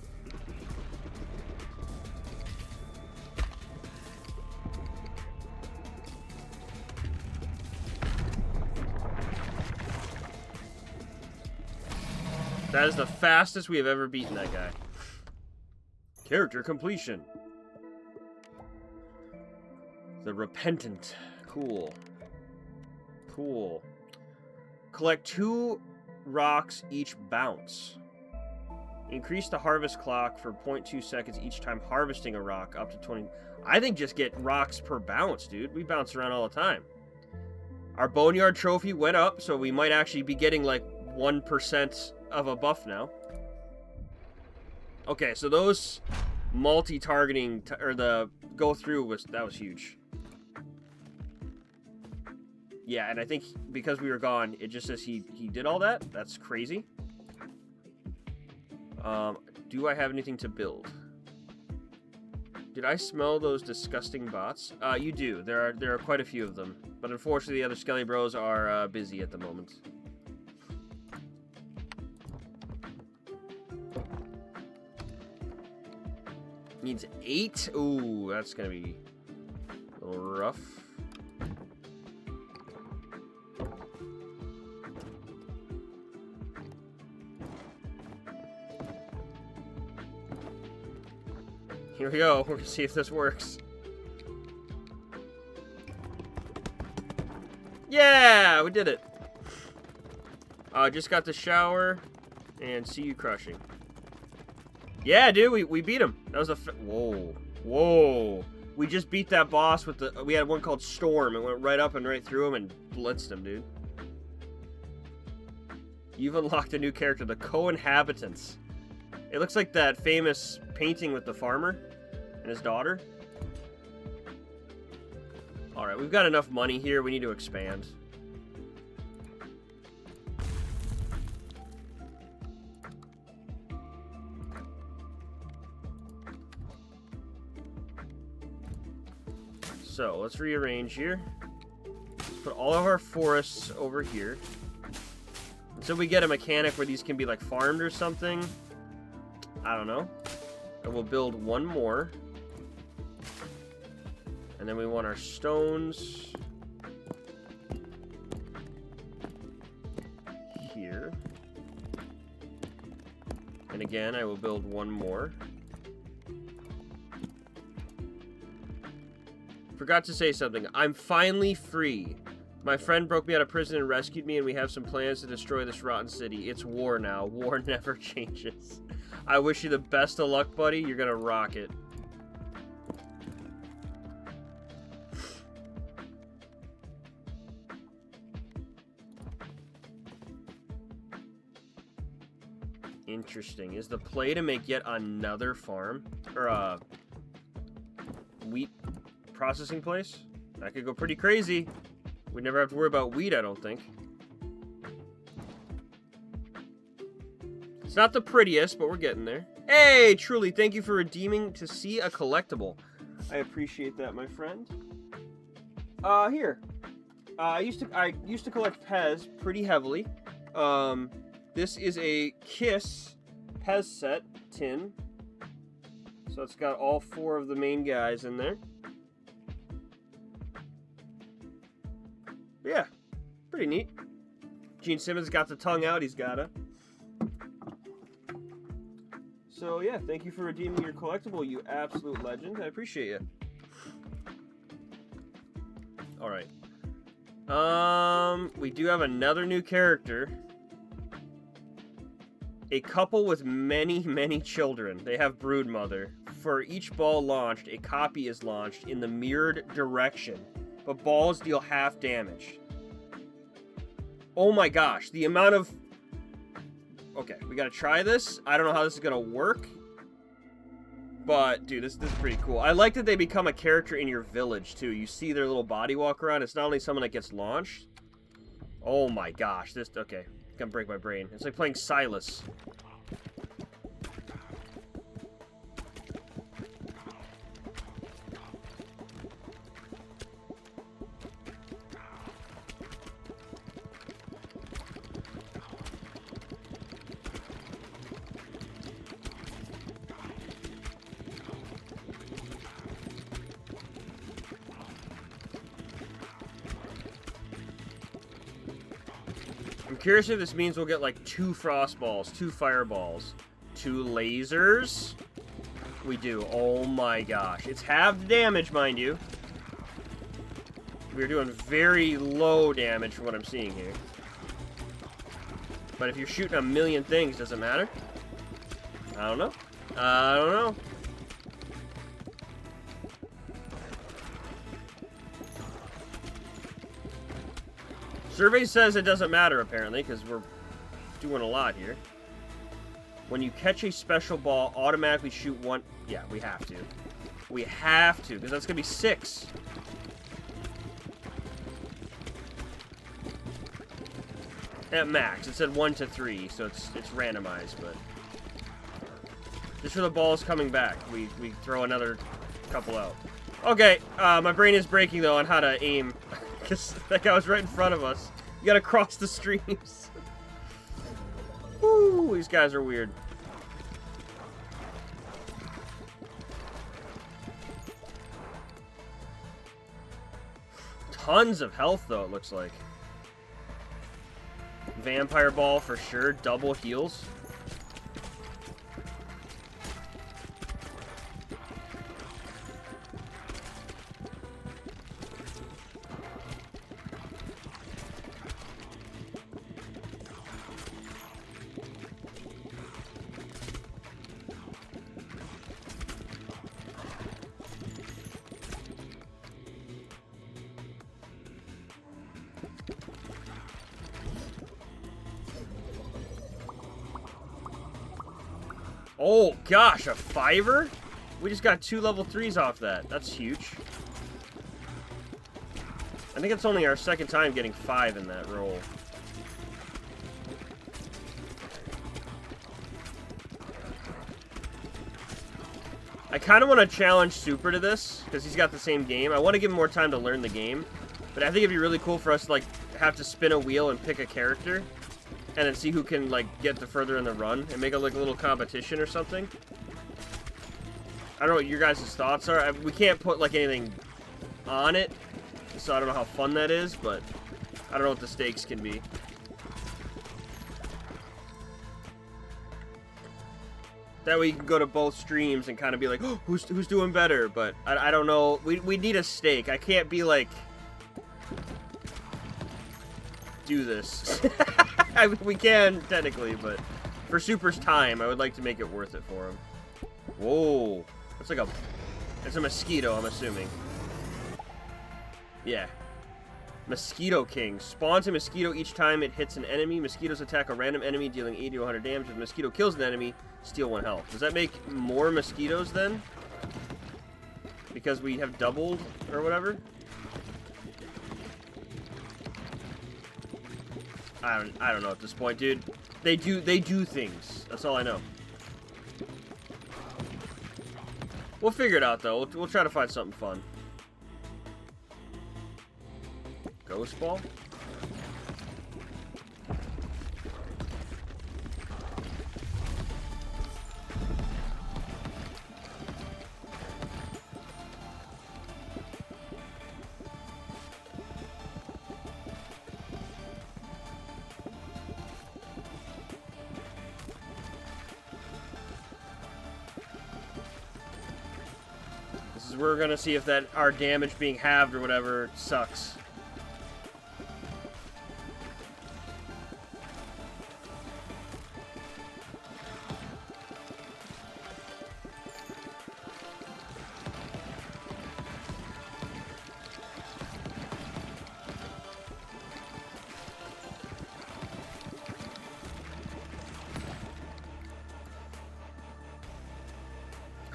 That is the fastest we have ever beaten that guy. Character completion. The Repentant. Cool. Cool. Collect 2 rocks each bounce. Increase the harvest clock for 0.2 seconds each time harvesting a rock up to 20. I think just get rocks per bounce, dude. We bounce around all the time. Our Boneyard trophy went up, so we might actually be getting like 1% of a buff now. Okay, so those multi-targeting, or the go-through, that was huge. Yeah, and I think because we were gone, it just says he did all that. That's crazy. Do I have anything to build? Did I smell those disgusting bots? You do. There are quite a few of them. But unfortunately, the other Skelly Bros are busy at the moment. Needs 8? Ooh, that's gonna be a little rough. Here we go. We're gonna see if this works. Yeah, we did it. Just got the shower and see you crushing. Yeah, dude, we beat him. That was a whoa, whoa. We just beat that boss with the. We had one called Storm. It went right up and right through him and blitzed him, dude. You've unlocked a new character, the Co-Inhabitants. It looks like that famous painting with the farmer and his daughter. Alright, we've got enough money here. We need to expand. So, let's rearrange here. Let's put all of our forests over here. Until we get a mechanic where these can be like farmed or something. I don't know. And we'll build one more. And then we want our stones here. And again, I will build one more. Forgot to say something. I'm finally free. My friend broke me out of prison and rescued me, and we have some plans to destroy this rotten city. It's war now. War never changes. I wish you the best of luck, buddy. You're gonna rock it. Interesting. Is the play to make yet another farm? Or a wheat processing place? That could go pretty crazy. We never have to worry about wheat, I don't think. It's not the prettiest, but we're getting there. Hey, truly, thank you for redeeming to see a collectible. I appreciate that, my friend. Here. I used to collect Pez pretty heavily. This is a Kiss Pez set tin. So it's got all 4 of the main guys in there. Yeah, pretty neat. Gene Simmons got the tongue out, he's gotta. So yeah, thank you for redeeming your collectible, you absolute legend. I appreciate you. Alright. We do have another new character. A couple with many, many children. They have broodmother. For each ball launched, a copy is launched in the mirrored direction. But balls deal half damage. Oh my gosh, the amount of... Okay, we gotta try this. I don't know how this is gonna work. But, dude, this is pretty cool. I like that they become a character in your village, too. You see their little body walk around. It's not only someone that gets launched. Oh my gosh, this... Okay, it's gonna break my brain. It's like playing Silas. I'm curious if this means we'll get like 2 frost balls, 2 fireballs, 2 lasers. We do. Oh my gosh. It's half the damage, mind you. We're doing very low damage from what I'm seeing here. But if you're shooting a million things, does it matter? I don't know. I don't know. Survey says it doesn't matter, apparently, because we're doing a lot here. When you catch a special ball, automatically shoot one... Yeah, we have to. We have to, because that's going to be 6. At max. It said 1 to 3, so it's randomized, but... Just for the balls coming back, we throw another couple out. Okay, my brain is breaking, though, on how to aim. Because that guy was right in front of us. You gotta cross the streams. Woo, these guys are weird. Tons of health, though, it looks like. Vampire ball for sure. Double heals. Oh, gosh, a 5er? We just got 2 level 3s off that. That's huge. I think it's only our second time getting 5 in that roll. I kind of want to challenge Super to this, because he's got the same game. I want to give him more time to learn the game. But I think it'd be really cool for us to, like, have to spin a wheel and pick a character. And then see who can, like, get the further in the run. And make it, like, a little competition or something. I don't know what your guys' thoughts are. We can't put, like, anything on it. So I don't know how fun that is, but I don't know what the stakes can be. That way you can go to both streams and kind of be like, oh, who's doing better? But I don't know. We need a stake. I can't be like... do this. I mean, we can, technically, but for Super's time, I would like to make it worth it for him. Whoa. That's like a... It's a mosquito, I'm assuming. Yeah. Mosquito King. Spawns a mosquito each time it hits an enemy. Mosquitoes attack a random enemy, dealing 80 to 100 damage. If the mosquito kills an enemy, steal 1 health. Does that make more mosquitoes, then? Because we have doubled, or whatever? I don't know at this point, dude. They do things. That's all I know. We'll figure it out, though. We'll try to find something fun. Ghost ball? We're gonna see if that our damage being halved or whatever sucks.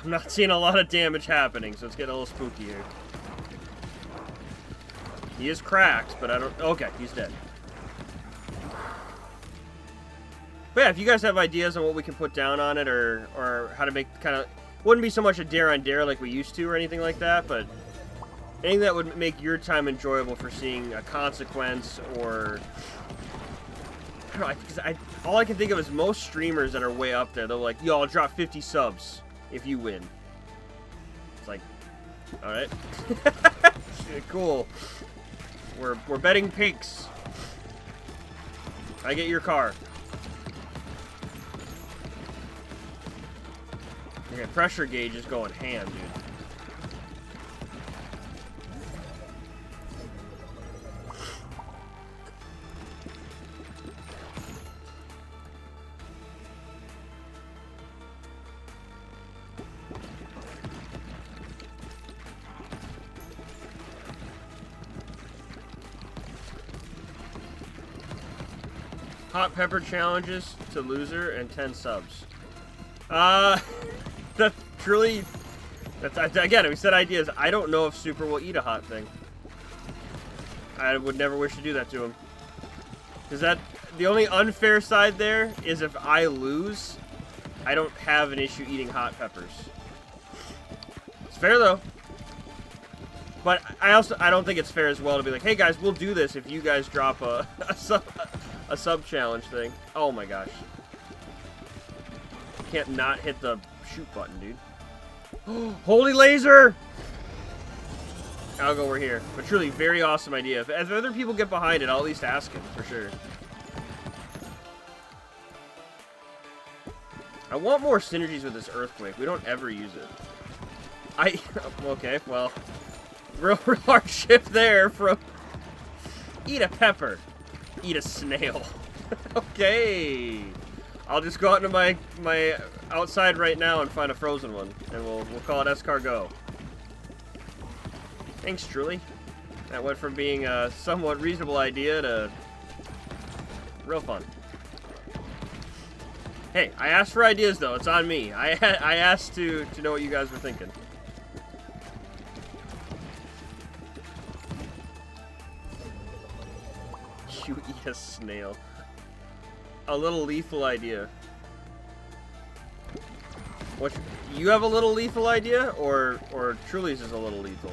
I'm not seeing a lot of damage happening, so it's getting a little spooky here. He is cracked, but I don't... Okay, he's dead. But yeah, if you guys have ideas on what we can put down on it, or how to make kind of... Wouldn't be so much a dare on dare like we used to or anything like that, but anything that would make your time enjoyable for seeing a consequence, or... I don't know, because all I can think of is most streamers that are way up there, they're like, yo, I'll drop 50 subs if you win. It's like, alright. Cool. We're betting pigs. I get your car. Okay, pressure gauge is going ham, dude. Hot pepper challenges to loser and 10 subs. That truly... That's, again, we said ideas. I don't know if Super will eat a hot thing. I would never wish to do that to him. Because that... The only unfair side there is if I lose, I don't have an issue eating hot peppers. It's fair, though. But I don't think it's fair as well to be like, hey, guys, we'll do this if you guys drop a sub challenge thing. Oh, my gosh. Can't not hit the shoot button, dude. Holy laser! I'll go over here. But truly, very awesome idea. If other people get behind it, I'll at least ask him, for sure. I want more synergies with this earthquake. We don't ever use it. Okay, well... Real hard shift there from... Eat a pepper. Eat a snail. Okay. I'll just go out into my outside right now and find a frozen one. And we'll call it escargot. Thanks, Truly. That went from being a somewhat reasonable idea to... real fun. Hey, I asked for ideas, though. It's on me. I asked to know what you guys were thinking. You eat a snail. A little lethal idea. What? You have a little lethal idea, or Truly's is a little lethal?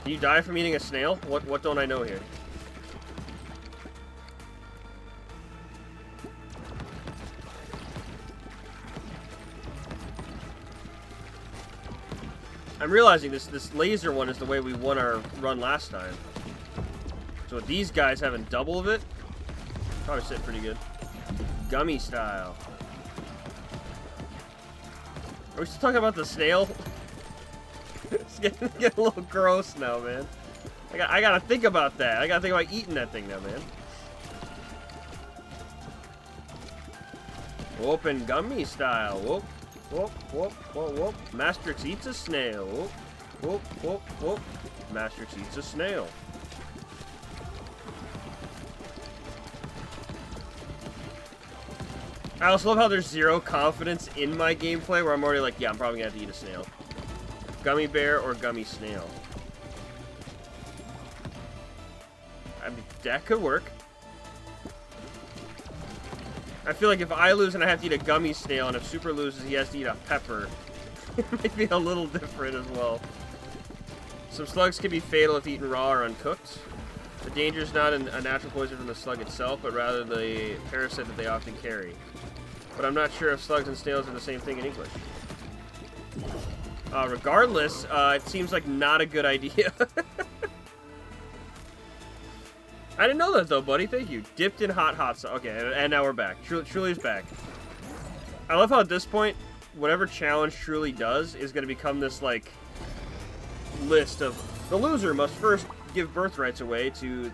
Can you die from eating a snail? What don't I know here? I'm realizing this laser one is the way we won our run last time. So with these guys having double of it, probably sitting pretty good. Gummy style. Are we still talking about the snail? It's getting a little gross now, man. I gotta think about that. I gotta think about eating that thing now, man. Open gummy style. Whoop, whoop, whoop, whoop, whoop. Mastrix eats a snail. Whoop, whoop, whoop, whoop. Mastrix eats a snail. I also love how there's zero confidence in my gameplay where I'm already like, yeah, I'm probably gonna have to eat a snail. Gummy bear or gummy snail. I mean, that could work. I feel like if I lose and I have to eat a gummy snail, and if Super loses, he has to eat a pepper. It might be a little different as well. Some slugs can be fatal if eaten raw or uncooked. The danger is not a natural poison from the slug itself, but rather the parasite that they often carry. But I'm not sure if slugs and snails are the same thing in English. Regardless, it seems like not a good idea. I didn't know that though, buddy. Thank you. Dipped in hot sauce. Okay, and now we're back. Truly's back. I love how at this point, whatever challenge Truly does is going to become this, like, list of... The loser must first give birthrights away to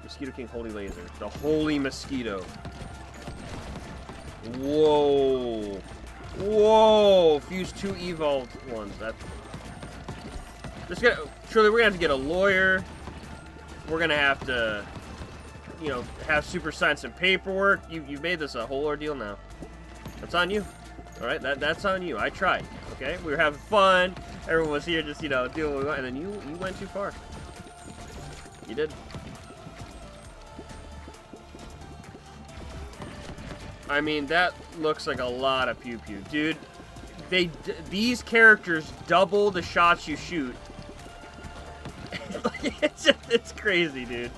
Mosquito King Holy Laser. The Holy Mosquito. Whoa. Whoa. Fuse 2 evolved ones. Truly, we're going to have to get a lawyer. We're going to have to, you know, have Super sign some paperwork. You've made this a whole ordeal now. That's on you. Alright, that's on you. I tried. Okay? We were having fun. Everyone was here just, you know, doing what we want. And then you went too far. You did. I mean, that looks like a lot of pew-pew. Dude, these characters double the shots you shoot. It's crazy, dude.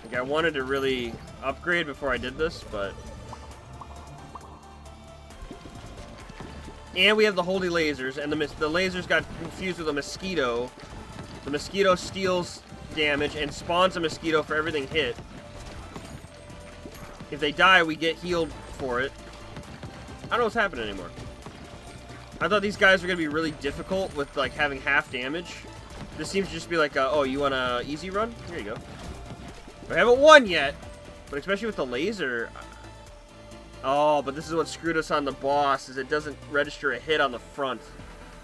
Like, I wanted to really upgrade before I did this, but... And we have the holy lasers, and the lasers got confused with a mosquito. The mosquito steals damage and spawns a mosquito for everything hit. If they die, we get healed for it. I don't know what's happening anymore. I thought these guys were going to be really difficult with, like, having half damage. This seems to just be like, oh, you want a easy run? Here you go. I haven't won yet, but especially with the laser... Oh, but this is what screwed us on the boss, is it doesn't register a hit on the front. So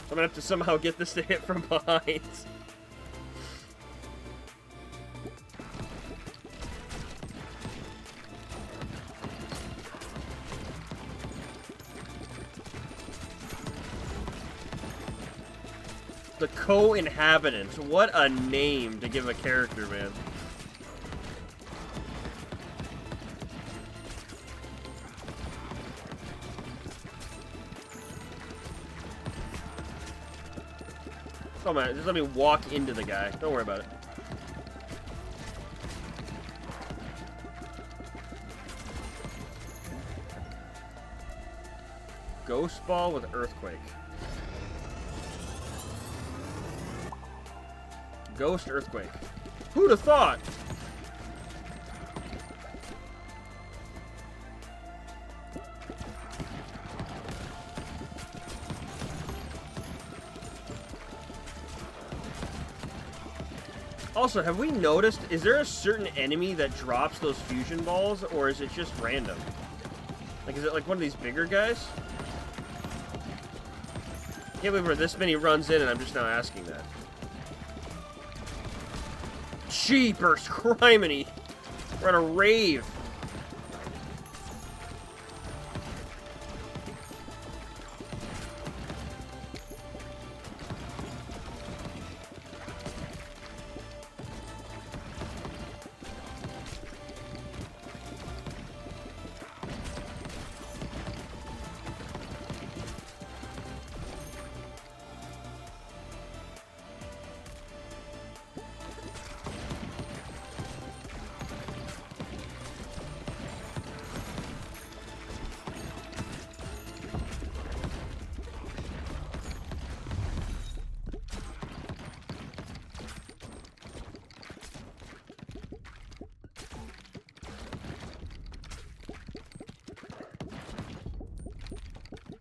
I'm going to have to somehow get this to hit from behind. The Co-Inhabitant. What a name to give a character, man. Oh man, just let me walk into the guy. Don't worry about it. Ghost Ball with Earthquake. Ghost Earthquake. Who'd have thought? Also, have we noticed, is there a certain enemy that drops those fusion balls, or is it just random? Like, is it like one of these bigger guys? Can't believe we're this many runs in and I'm just now asking that. Jeepers, criminy! We're on a rave.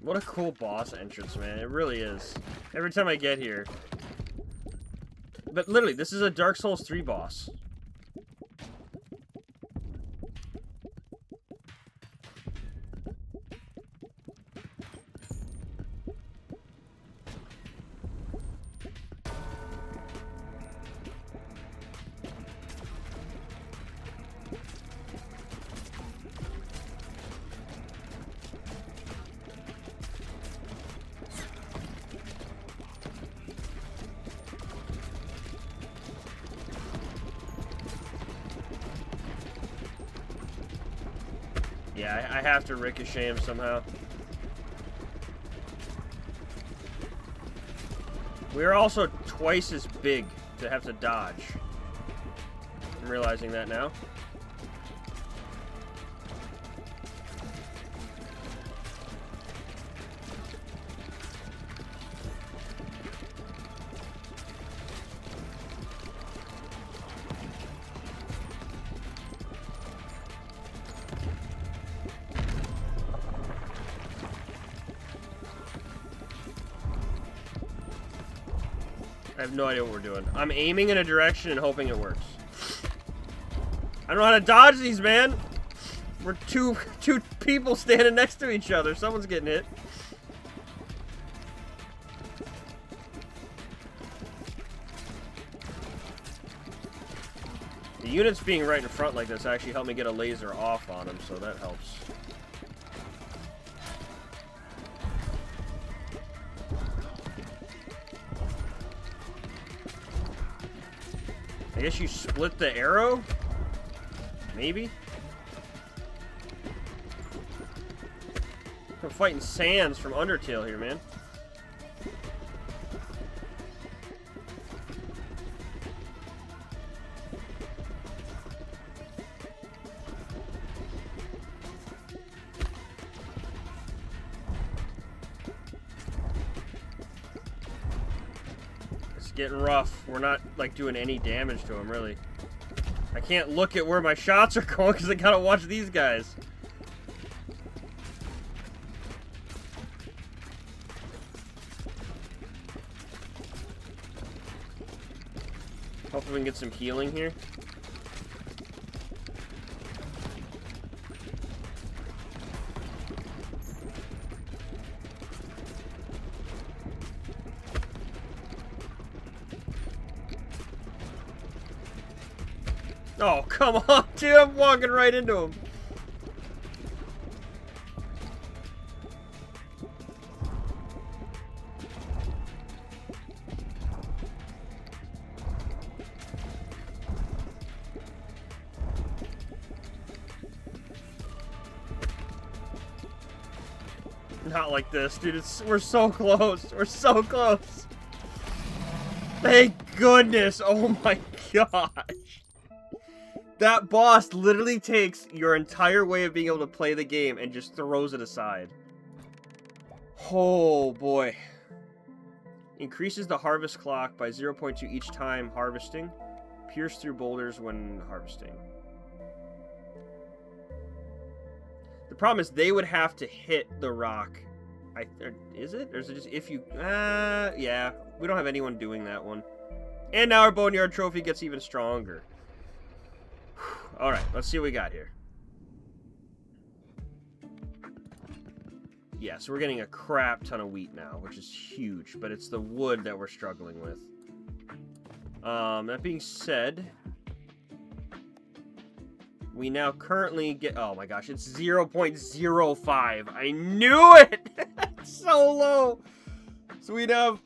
What a cool boss entrance, man. It really is. Every time I get here. But literally, this is a Dark Souls 3 boss. Yeah, I have to ricochet him somehow. We're also twice as big to have to dodge. I'm realizing that now. I have no idea what we're doing. I'm aiming in a direction and hoping it works. I don't know how to dodge these, man. We're two people standing next to each other. Someone's getting hit. The units being right in front like this actually helped me get a laser off on them, so that helps. I guess you split the arrow? Maybe? I'm fighting Sans from Undertale here, man. Getting rough. We're not like doing any damage to him, really. I can't look at where my shots are going because I gotta watch these guys. Hopefully we can get some healing here. Oh, come on, dude. I'm walking right into him. Not like this, dude. We're so close. We're so close. Thank goodness. Oh my gosh. That boss literally takes your entire way of being able to play the game and just throws it aside. Oh boy. Increases the harvest clock by 0.2 each time harvesting. Pierce through boulders when harvesting. The problem is they would have to hit the rock. Is it? Or is it just if you... yeah. We don't have anyone doing that one. And now our Boneyard Trophy gets even stronger. Alright, let's see what we got here. Yeah, so we're getting a crap ton of wheat now, which is huge. But it's the wood that we're struggling with. That being said... we now currently get... oh my gosh, it's 0.05. I knew it! It's so low! So we'd have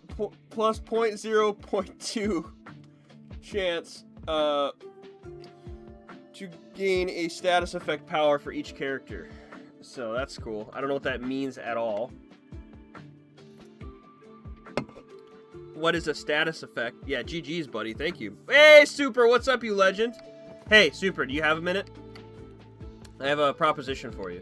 plus 0.2 chance to gain a status effect power for each character. So that's cool. I don't know what that means at all. What is a status effect? Yeah, GG's, buddy. Thank you. Hey, Super, what's up, you legend? Hey, Super, do you have a minute? I have a proposition for you.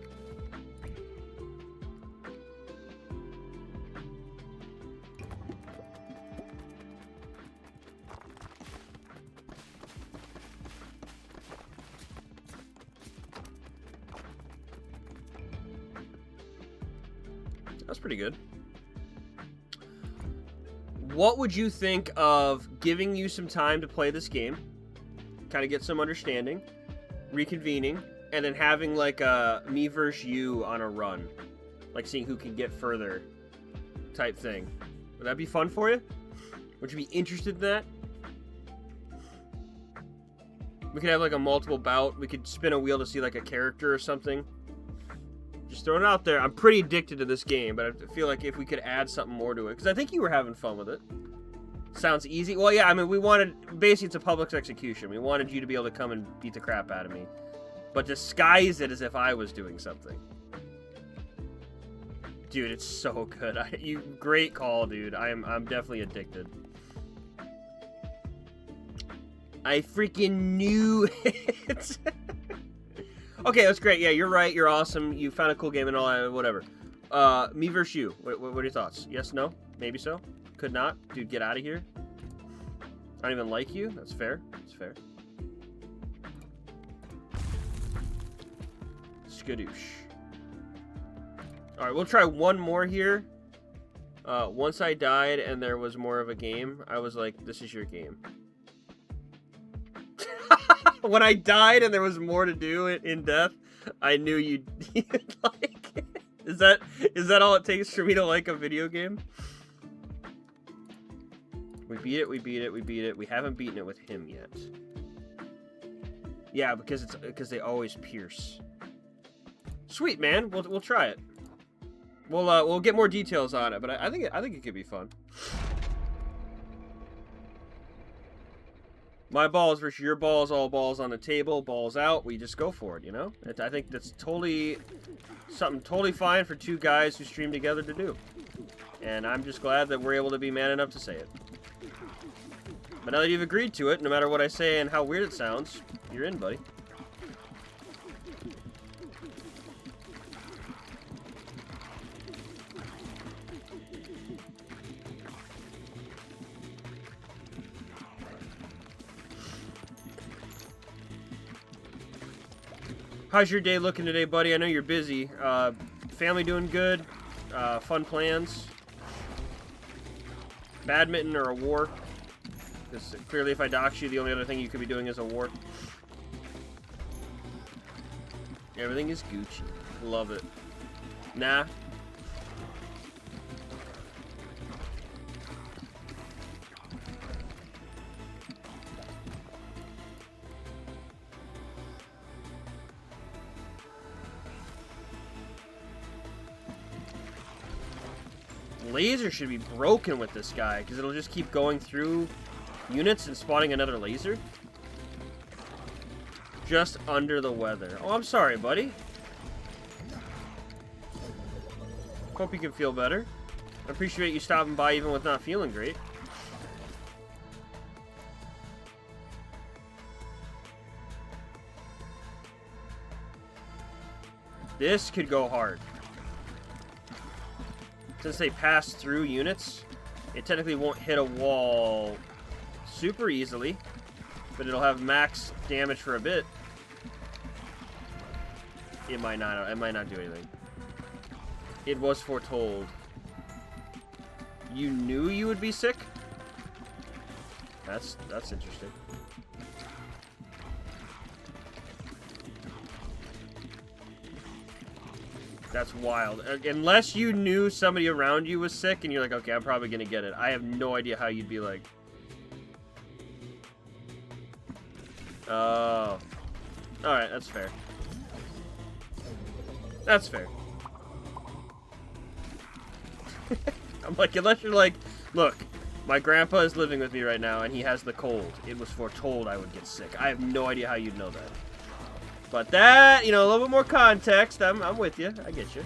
That's pretty good. What would you think of giving you some time to play this game? Kind of get some understanding, reconvening, and then having like a me versus you on a run, like seeing who can get further type thing. Would that be fun for you? Would you be interested in that? We could have like a multiple bout. We could spin a wheel to see like a character or something. Just throwing it out there. I'm pretty addicted to this game, but I feel like if we could add something more to it, because I think you were having fun with it. Sounds easy. Well, yeah, I mean, we wanted... basically, it's a public execution. We wanted you to be able to come and beat the crap out of me. But disguise it as if I was doing something. Dude, it's so good. Great call, dude. I'm definitely addicted. I freaking knew it. Okay, that's great. Yeah, you're right. You're awesome. You found a cool game and all that. Whatever. Me versus you. What are your thoughts? Yes, no? Maybe so? Could not? Dude, get out of here. I don't even like you. That's fair. That's fair. Skadoosh. Alright, we'll try one more here. Once I died and there was more of a game, I was like, this is your game. When I died and there was more to do in death, I knew you'd like it. Is that all it takes for me to like a video game? We beat it, we beat it, we beat it. We haven't beaten it with him yet. Yeah, because they always pierce. Sweet, man. We'll try it. We'll get more details on it, but I think it could be fun. My balls versus your balls, all balls on the table, balls out. We just go for it, you know? I think that's totally something totally fine for two guys who stream together to do. And I'm just glad that we're able to be man enough to say it. But now that you've agreed to it, no matter what I say and how weird it sounds, you're in, buddy. How's your day looking today, buddy? I know you're busy. Family doing good? Fun plans? Badminton or a war? Because clearly if I dox you, the only other thing you could be doing is a war. Everything is Gucci. Love it. Nah. Laser should be broken with this guy, because it'll just keep going through units and spawning another laser. Just under the weather. Oh, I'm sorry, buddy. Hope you can feel better. I appreciate you stopping by even with not feeling great. This could go hard. Since they pass through units, it technically won't hit a wall super easily, but it'll have max damage for a bit. It might not do anything. It was foretold. You knew you would be sick? That's interesting. That's wild. Unless you knew somebody around you was sick and you're like, okay, I'm probably gonna get it. I have no idea how you'd be like. Oh. Alright, that's fair. That's fair. I'm like, unless you're like, look, my grandpa is living with me right now and he has the cold. It was foretold I would get sick. I have no idea how you'd know that. But that, you know, a little bit more context. I'm with you. I get you.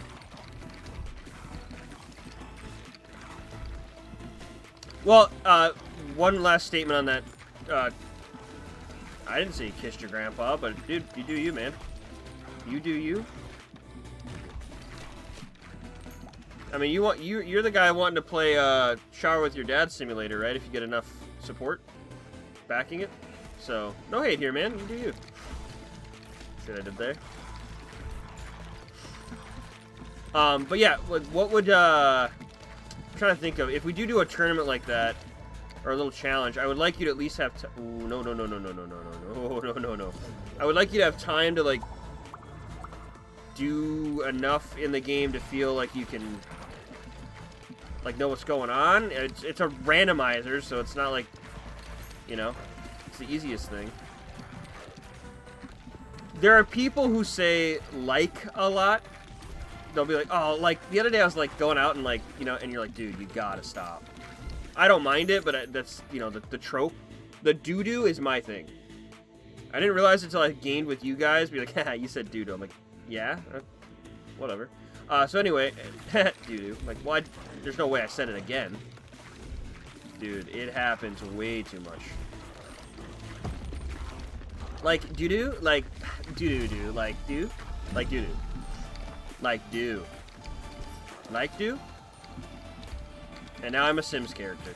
Well, one last statement on that. I didn't say you kissed your grandpa, but dude, you do you, man. You do you. I mean, you're the guy wanting to play Shower with Your Dad Simulator, right? If you get enough support backing it. So, no hate here, man. You do you. Shit I did there. But yeah, what would I'm trying to think of, if we do a tournament like that, or a little challenge, I would like you to at least have ooh, no. I would like you to have time to like do enough in the game to feel like you can like know what's going on. It's a randomizer, so it's not like, you know, it's the easiest thing. There are people who say like a lot. They'll be like, oh, like the other day I was like going out and like, you know, and you're like, dude, you gotta stop. I don't mind it, but that's, you know, the trope. The doo-doo is my thing. I didn't realize it until I gained with you guys. Be like, haha, you said doo-doo. I'm like, yeah, whatever. So anyway, doo-doo. Like, what? There's no way I said it again. Dude, it happens way too much. Like, doo-doo? Like, doo-doo-doo. Like, do? Like, doo-doo. Like, do. Like, do? And now I'm a Sims character.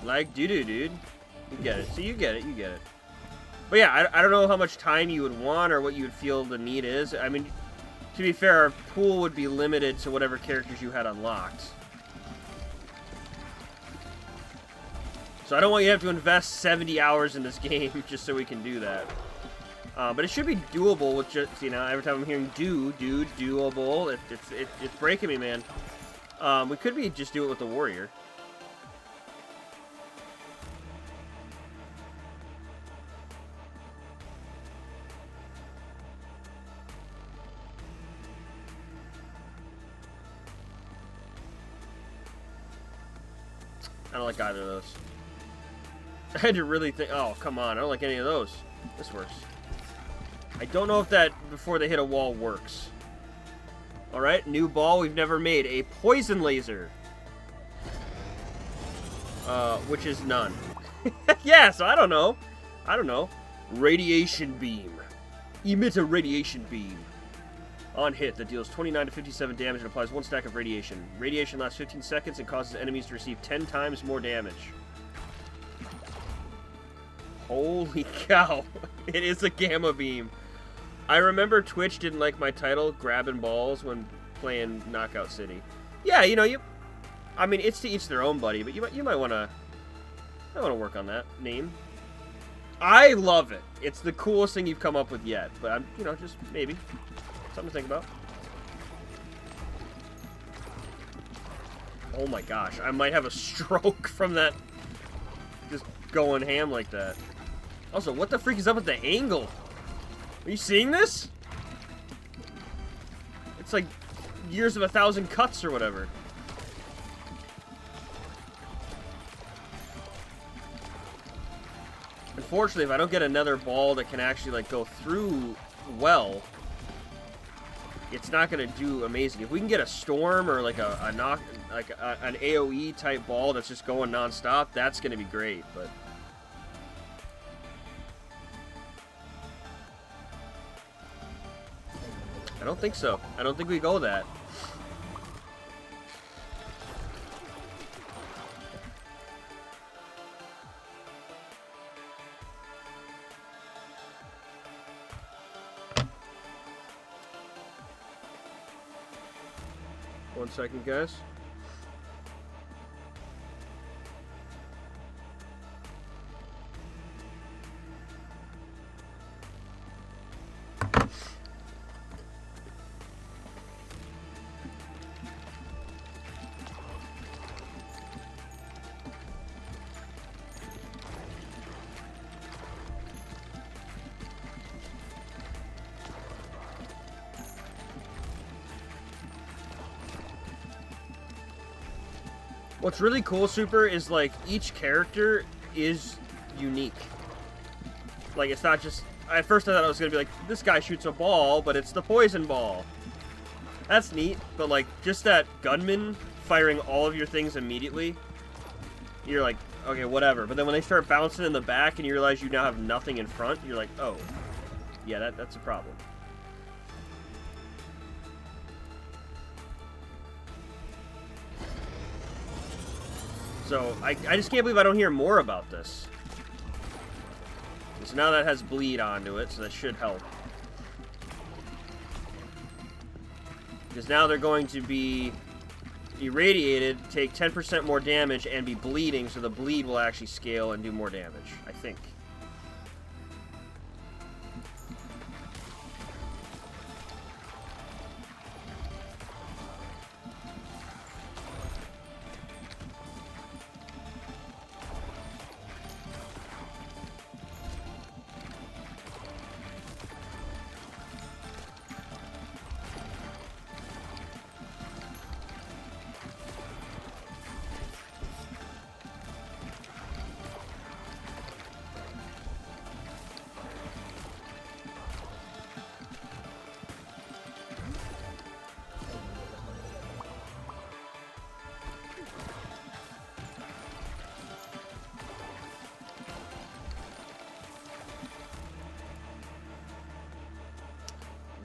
Like, doo-doo, dude. You get it. So you get it, you get it. But yeah, I don't know how much time you would want or what you would feel the need is. I mean, to be fair, our pool would be limited to whatever characters you had unlocked. So I don't want you to have to invest 70 hours in this game just so we can do that. But it should be doable with just, you know, every time I'm hearing doable, it's breaking me, man. We could be just do it with the warrior. I don't like either of those. I had to really think, oh, come on, I don't like any of those. This works. I don't know if that before they hit a wall works. Alright, new ball we've never made. A poison laser. Which is none. Yeah, so I don't know. I don't know. Radiation beam. Emit a radiation beam. On hit, that deals 29 to 57 damage and applies 1 stack of radiation. Radiation lasts 15 seconds and causes enemies to receive 10 times more damage. Holy cow. It is a gamma beam. I remember Twitch didn't like my title, Grabbing Balls, when playing Knockout City. Yeah, you know, I mean, it's to each their own, buddy, but you might want to work on that name. I love it. It's the coolest thing you've come up with yet, but I'm, you know, just maybe something to think about. Oh my gosh, I might have a stroke from that, just going ham like that. Also, what the freak is up with the angle? Are you seeing this? It's like years of 1,000 cuts or whatever. Unfortunately, if I don't get another ball that can actually like go through well, it's not going to do amazing. If we can get a storm or like an AoE type ball that's just going nonstop, that's going to be great. But I don't think so. I don't think we go that. One second, guys. What's really cool, Super, is like each character is unique. Like it's not just. At first I thought it was gonna be like this guy shoots a ball, but it's the poison ball. That's neat, but like just that gunman firing all of your things immediately, you're like, okay, whatever. But then when they start bouncing in the back and you realize you now have nothing in front, you're like, oh, yeah, that's a problem. So, I just can't believe I don't hear more about this. So now that has bleed onto it, so that should help. Because now they're going to be irradiated, take 10% more damage, and be bleeding, so the bleed will actually scale and do more damage, I think.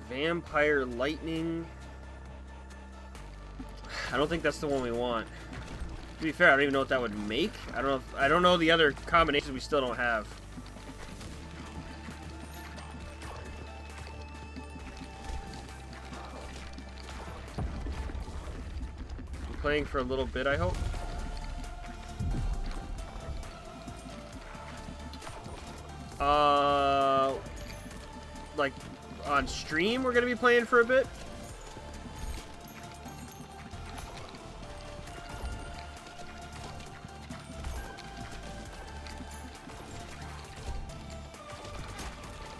Vampire Lightning. I don't think that's the one we want. To be fair, I don't even know what that would make. I don't know the other combinations we still don't have. I'm playing for a little bit, I hope. Like on stream, we're gonna be playing for a bit.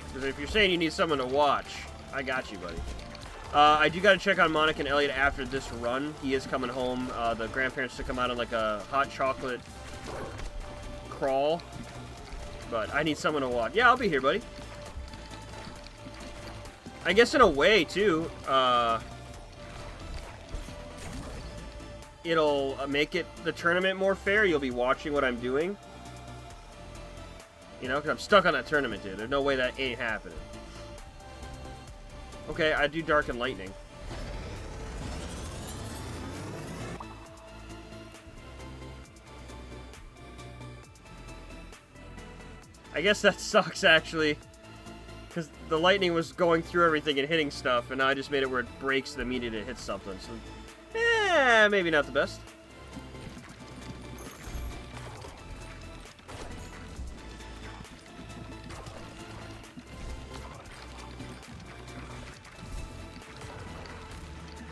Because if you're saying you need someone to watch, I got you, buddy. I do gotta check on Monica and Elliot after this run. He is coming home. The grandparents took him out on like a hot chocolate crawl. But I need someone to watch. Yeah, I'll be here, buddy. I guess in a way, too, it'll make the tournament more fair. You'll be watching what I'm doing. You know, because I'm stuck on that tournament, dude. There's no way that ain't happening. Okay, I do Dark and Lightning. I guess that sucks, actually. Because the lightning was going through everything and hitting stuff, and now I just made it where it breaks the minute it hits something. So, maybe not the best.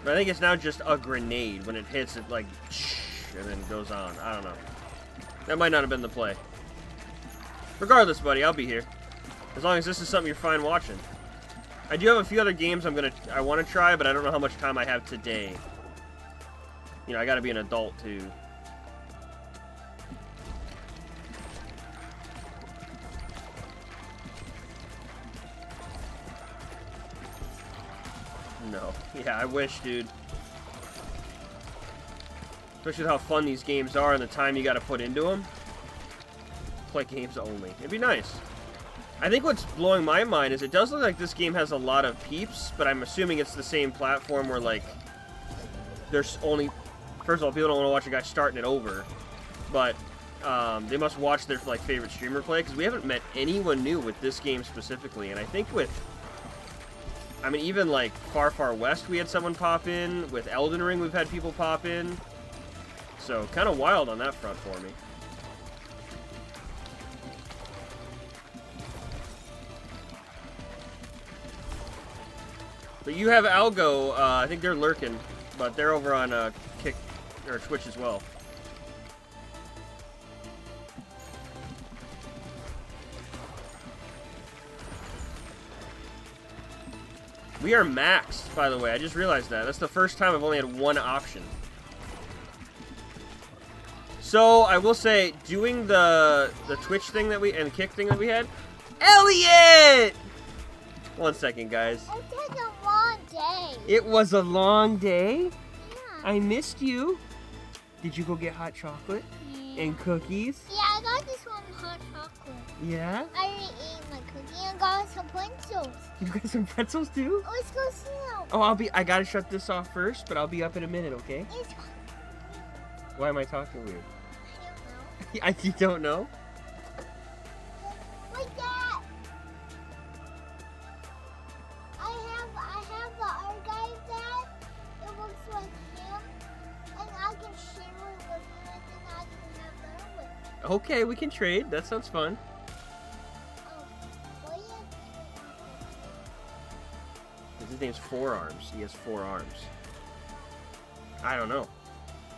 But I think it's now just a grenade. When it hits, it like, and then goes on. I don't know. That might not have been the play. Regardless, buddy, I'll be here. As long as this is something you're fine watching. I do have a few other games I want to try, but I don't know how much time I have today. You know, I gotta be an adult, too. No. Yeah, I wish, dude. Especially with how fun these games are and the time you gotta put into them. Play games only. It'd be nice. I think what's blowing my mind is it does look like this game has a lot of peeps, but I'm assuming it's the same platform where, like, there's only... First of all, people don't want to watch a guy starting it over, but they must watch their, like, favorite streamer play, because we haven't met anyone new with this game specifically, and I think with... I mean, even, like, Far Far West we had someone pop in. With Elden Ring we've had people pop in. So, kind of wild on that front for me. But you have Algo, I think they're lurking, but they're over on Kick or Twitch as well. We are maxed, by the way. I just realized that. That's the first time I've only had one option. So, I will say, doing the Twitch thing that we, and the Kick thing that we had, Elliot! 1 second, guys. It was a long day. It was a long day? Yeah. I missed you. Did you go get hot chocolate? Yeah. And cookies? Yeah, I got this one hot chocolate. Yeah? I already ate my cookie and got some pretzels. You got some pretzels too? Oh, let's go see them. Oh, I gotta shut this off first, but I'll be up in a minute, okay? Why am I talking weird? I don't know. You don't know? Like that. I have the archive that it looks like him, and I can share it with him, and then I can have that with him. Okay, we can trade. That sounds fun. What do you have? His name's Forearms. He has 4 arms. I don't know.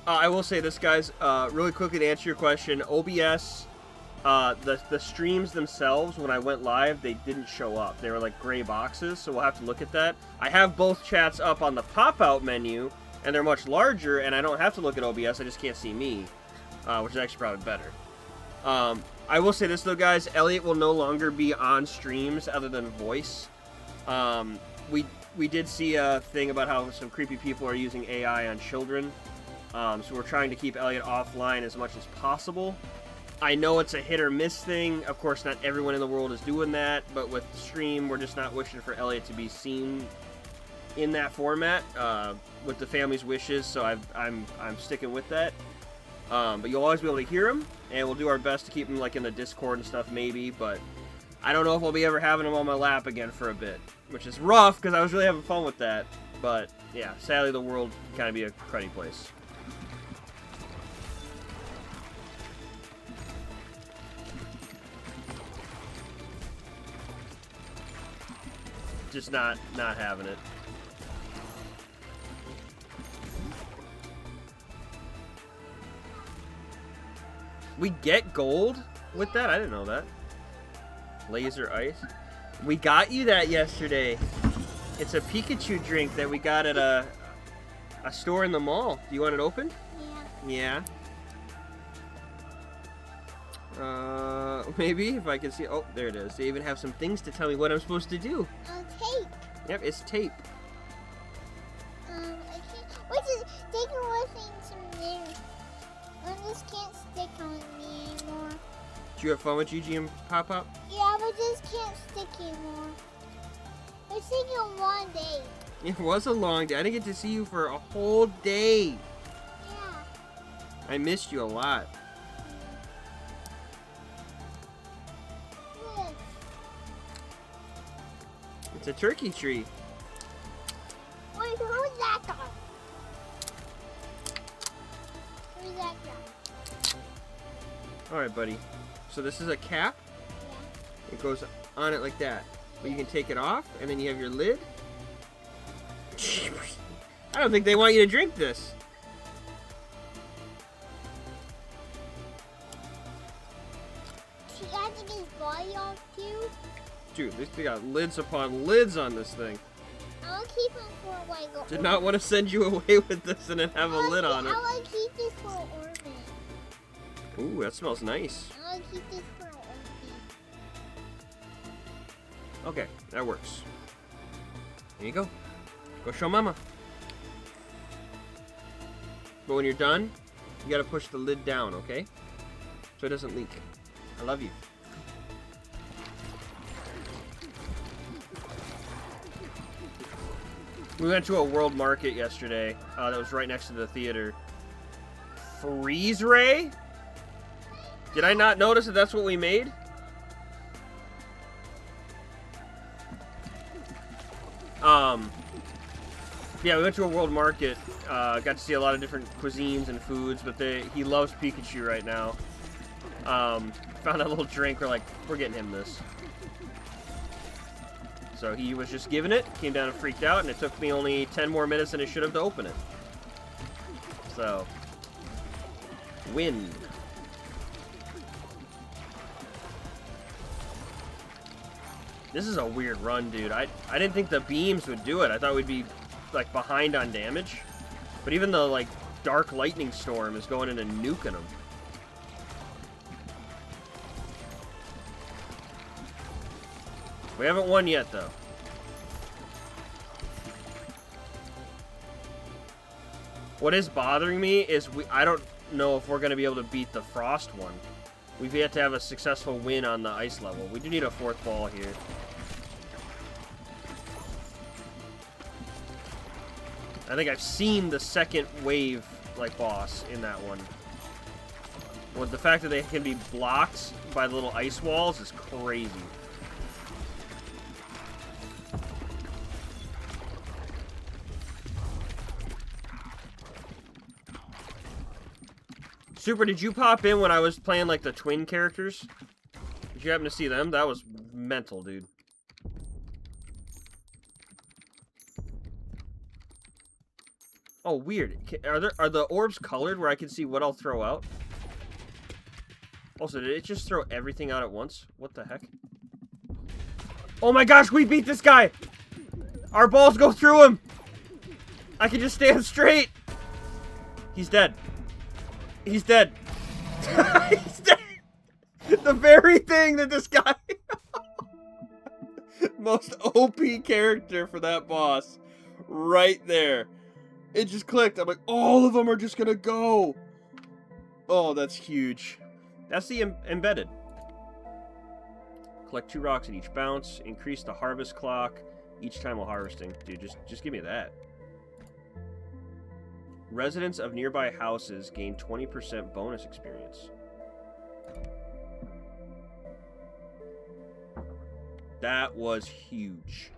I will say this, guys. Really quickly to answer your question, OBS, the streams themselves, when I went live, they didn't show up. They were like gray boxes, so we'll have to look at that. I have both chats up on the pop-out menu, and they're much larger, and I don't have to look at OBS. I just can't see me, which is actually probably better. I will say this, though, guys. Elliot will no longer be on streams other than voice. We did see a thing about how some creepy people are using AI on children. So we're trying to keep Elliot offline as much as possible. I know it's a hit or miss thing. Of course, not everyone in the world is doing that, but with the stream, we're just not wishing for Elliot to be seen in that format with the family's wishes. So I'm sticking with that. But you'll always be able to hear him, and we'll do our best to keep him like in the Discord and stuff, maybe. But I don't know if I'll be ever having him on my lap again for a bit, which is rough because I was really having fun with that. But yeah, sadly, the world can kind of be a cruddy place. Just not having it. We get gold with that? I didn't know that. Laser ice. We got you that yesterday. It's a Pikachu drink that we got at a store in the mall. Do you want it opened? Yeah. Yeah. Maybe if I can see. Oh, there it is. They even have some things to tell me what I'm supposed to do. Tape. Yep, it's tape. I can't. Wait, they can work things from there. This can't stick on me anymore. Did you have fun with Gigi and Pop Pop? Yeah, but this can't stick anymore. It's taking a long day. It was a long day. I didn't get to see you for a whole day. Yeah. I missed you a lot. Yes. It's a turkey tree. Wait, who's that guy? Who's that guy? Alright, buddy. So this is a cap. Yeah. It goes on it like that. But you can take it off, and then you have your lid. I don't think they want you to drink this. She got to get his body off too. Dude, they got lids upon lids on this thing. I'll keep him for a while. Did not want to send you away with this and then have a lid on it. I will keep this for an ornament. Ooh, that smells nice. I'll keep this for an ornament. Okay, that works. There you go. Go show Mama. But when you're done, you gotta push the lid down, okay? So it doesn't leak. I love you. We went to a world market yesterday that was right next to the theater. Freeze Ray? Did I not notice that that's what we made? Yeah, we went to a world market. Got to see a lot of different cuisines and foods, but he loves Pikachu right now. Found a little drink. We're like, we're getting him this. So he was just giving it, came down and freaked out, and it took me only 10 more minutes than it should have to open it. So, win. This is a weird run, dude. I didn't think the beams would do it. I thought we'd be, like, behind on damage. But even the, like, dark lightning storm is going in and nuking them. We haven't won yet, though. What is bothering me is I don't know if we're going to be able to beat the frost one. We've yet to have a successful win on the ice level. We do need a 4th ball here. I think I've seen the second wave, like, boss in that one. Well, the fact that they can be blocked by the little ice walls is crazy. Super, did you pop in when I was playing, like, the twin characters? Did you happen to see them? That was mental, dude. Oh, weird. Are the orbs colored where I can see what I'll throw out? Also, did it just throw everything out at once? What the heck? Oh my gosh, we beat this guy! Our balls go through him! I can just stand straight! He's dead. He's dead. He's dead! The very thing that this guy... Most OP character for that boss. Right there. It just clicked. I'm like, all of them are just gonna go. Oh, that's huge. That's the embedded. Collect 2 rocks at each bounce. Increase the harvest clock each time while harvesting. Dude, just give me that. Residents of nearby houses gain 20% bonus experience. That was huge.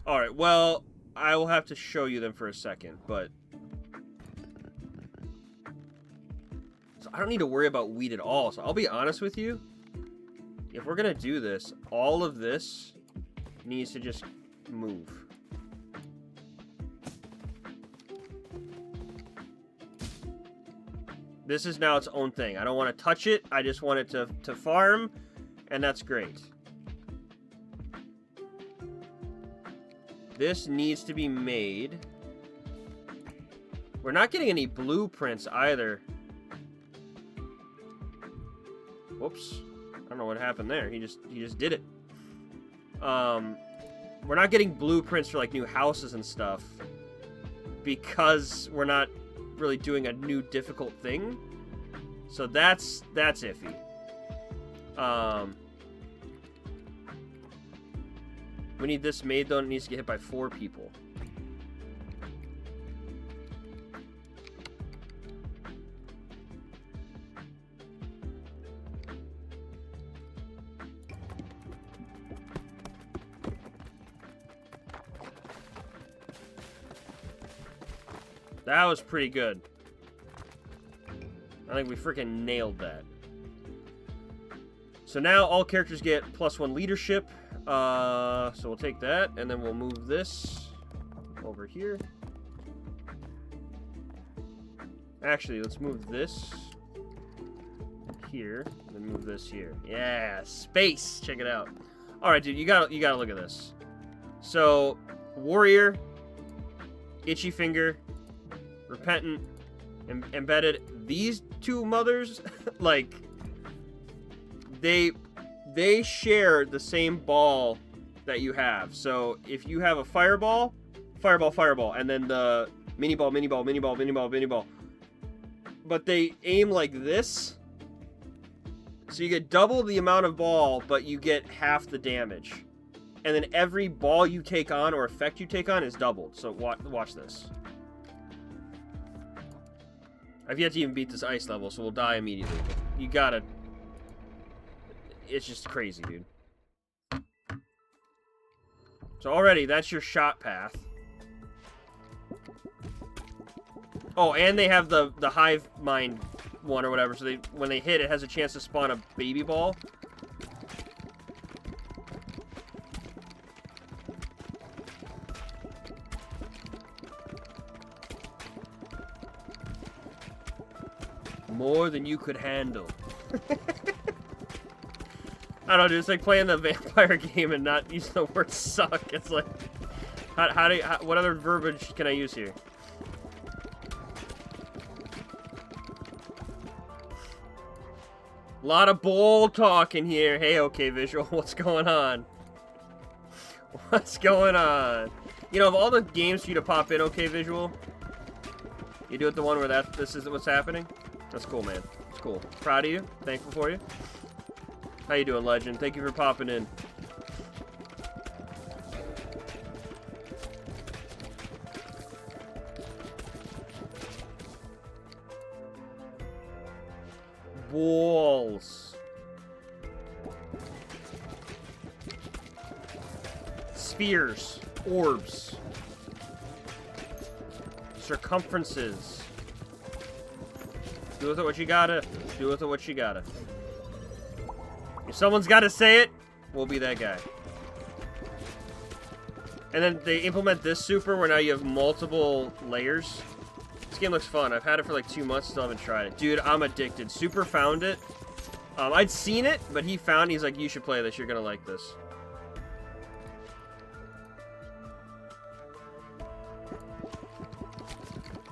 Alright, well, I will have to show you them for a second, but... So I don't need to worry about weed at all, so I'll be honest with you. If we're gonna do this, all of this needs to just move. This is now its own thing. I don't want to touch it. I just want it to farm, and that's great. This needs to be made. We're not getting any blueprints either. Whoops. I don't know what happened there. He just did it. We're not getting blueprints for like new houses and stuff because we're not really doing a new difficult thing. So that's iffy. We need this made, though, and it needs to get hit by 4 people. That was pretty good. I think we freaking nailed that. So now all characters get +1 leadership. So we'll take that, and then we'll move this over here. Actually, let's move this here, and then move this here. Yeah, space. Check it out. All right, dude, you gotta look at this. So, warrior, itchy finger, repentant, embedded. These 2 mothers, like, they share the same ball that you have. So if you have a fireball, fireball, fireball, and then the mini ball, mini ball, mini ball, mini ball, mini ball. But they aim like this. So you get double the amount of ball, but you get half the damage. And then every ball you take on or effect you take on is doubled. So watch this. I've yet to even beat this ice level, so we'll die immediately. But you gotta... It's just crazy, dude. So already, that's your shot path. Oh, and they have the hive mind one or whatever, so when they hit, it has a chance to spawn a baby ball. More than you could handle. I don't know, dude. It's like playing the vampire game and not using the word suck. It's like, what other verbiage can I use here? A lot of bull talk in here. Hey, okay, visual. What's going on? What's going on? You know, of all the games for you to pop in, okay, visual, you do it the one where this is what's happening? That's cool, man. It's cool. Proud of you. Thankful for you. How you doing, legend? Thank you for popping in. Walls. Spheres. Orbs. Circumferences. Do with it what you gotta. Do with it what you gotta. If someone's gotta say it, we'll be that guy. And then they implement this super where now you have multiple layers. This game looks fun. I've had it for like 2 months, still haven't tried it. Dude, I'm addicted. Super found it. I'd seen it, but he's like, you should play this. You're gonna like this.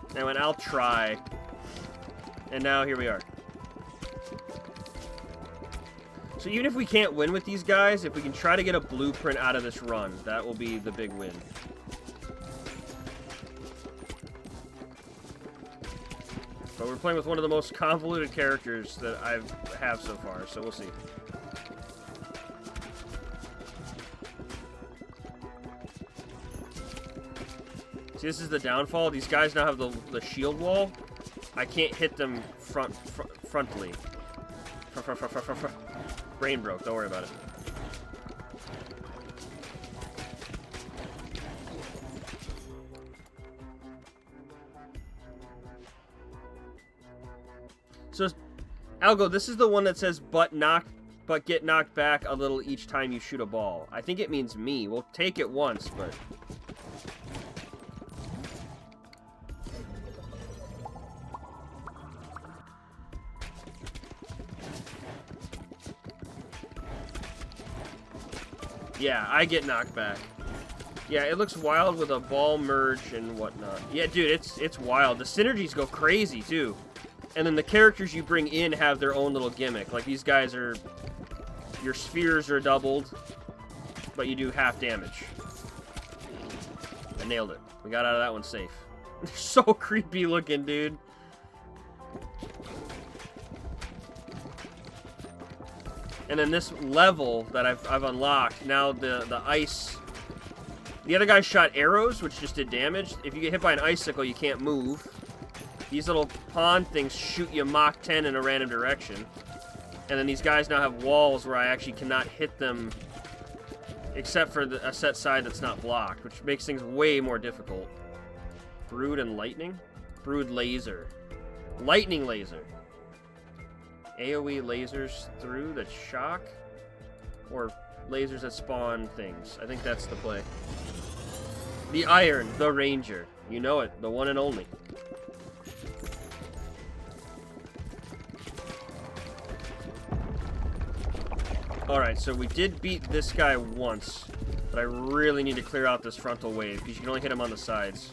And I went, I'll try. And now here we are. So even if we can't win with these guys, if we can try to get a blueprint out of this run, that will be the big win. But we're playing with one of the most convoluted characters that I have so far, so we'll see. See, this is the downfall. These guys now have the shield wall. I can't hit them frontally. Brain broke. Don't worry about it. So, Algo, this is the one that says but get knocked back a little each time you shoot a ball. I think it means me. We'll take it once, but... Yeah, I get knocked back. Yeah, it looks wild with a ball merge and whatnot. Yeah, dude, it's wild. The synergies go crazy, too. And then the characters you bring in have their own little gimmick. Like, these guys are... Your spheres are doubled, but you do half damage. I nailed it. We got out of that one safe. They're so creepy looking, dude. And then this level that I've unlocked, now the ice... The other guy shot arrows, which just did damage. If you get hit by an icicle, you can't move. These little pond things shoot you Mach 10 in a random direction. And then these guys now have walls where I actually cannot hit them except for a set side that's not blocked, which makes things way more difficult. Brood and lightning? Brood laser. Lightning laser. AoE lasers through that shock? Or lasers that spawn things. I think that's the play. The Iron, the Ranger. You know it, the one and only. Alright, so we did beat this guy once, but I really need to clear out this frontal wave, because you can only hit him on the sides.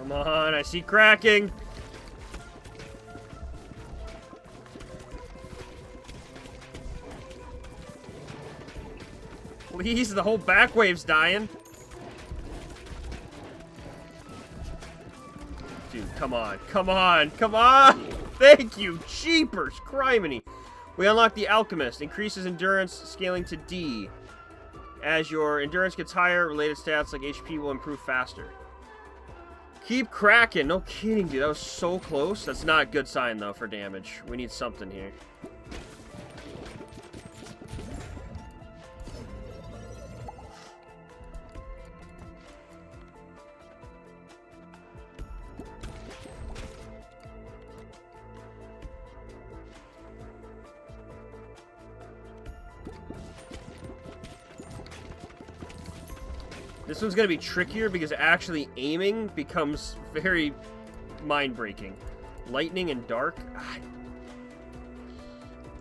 Come on, I see cracking. Please, the whole back wave's dying. Dude, come on, come on, come on! Thank you, jeepers, criminy. We unlock the Alchemist, increases endurance, scaling to D. As your endurance gets higher, related stats like HP will improve faster. Keep cracking, no kidding, dude, that was so close. That's not a good sign, though, for damage. We need something here. This one's going to be trickier because actually aiming becomes very mind-breaking. Lightning and dark?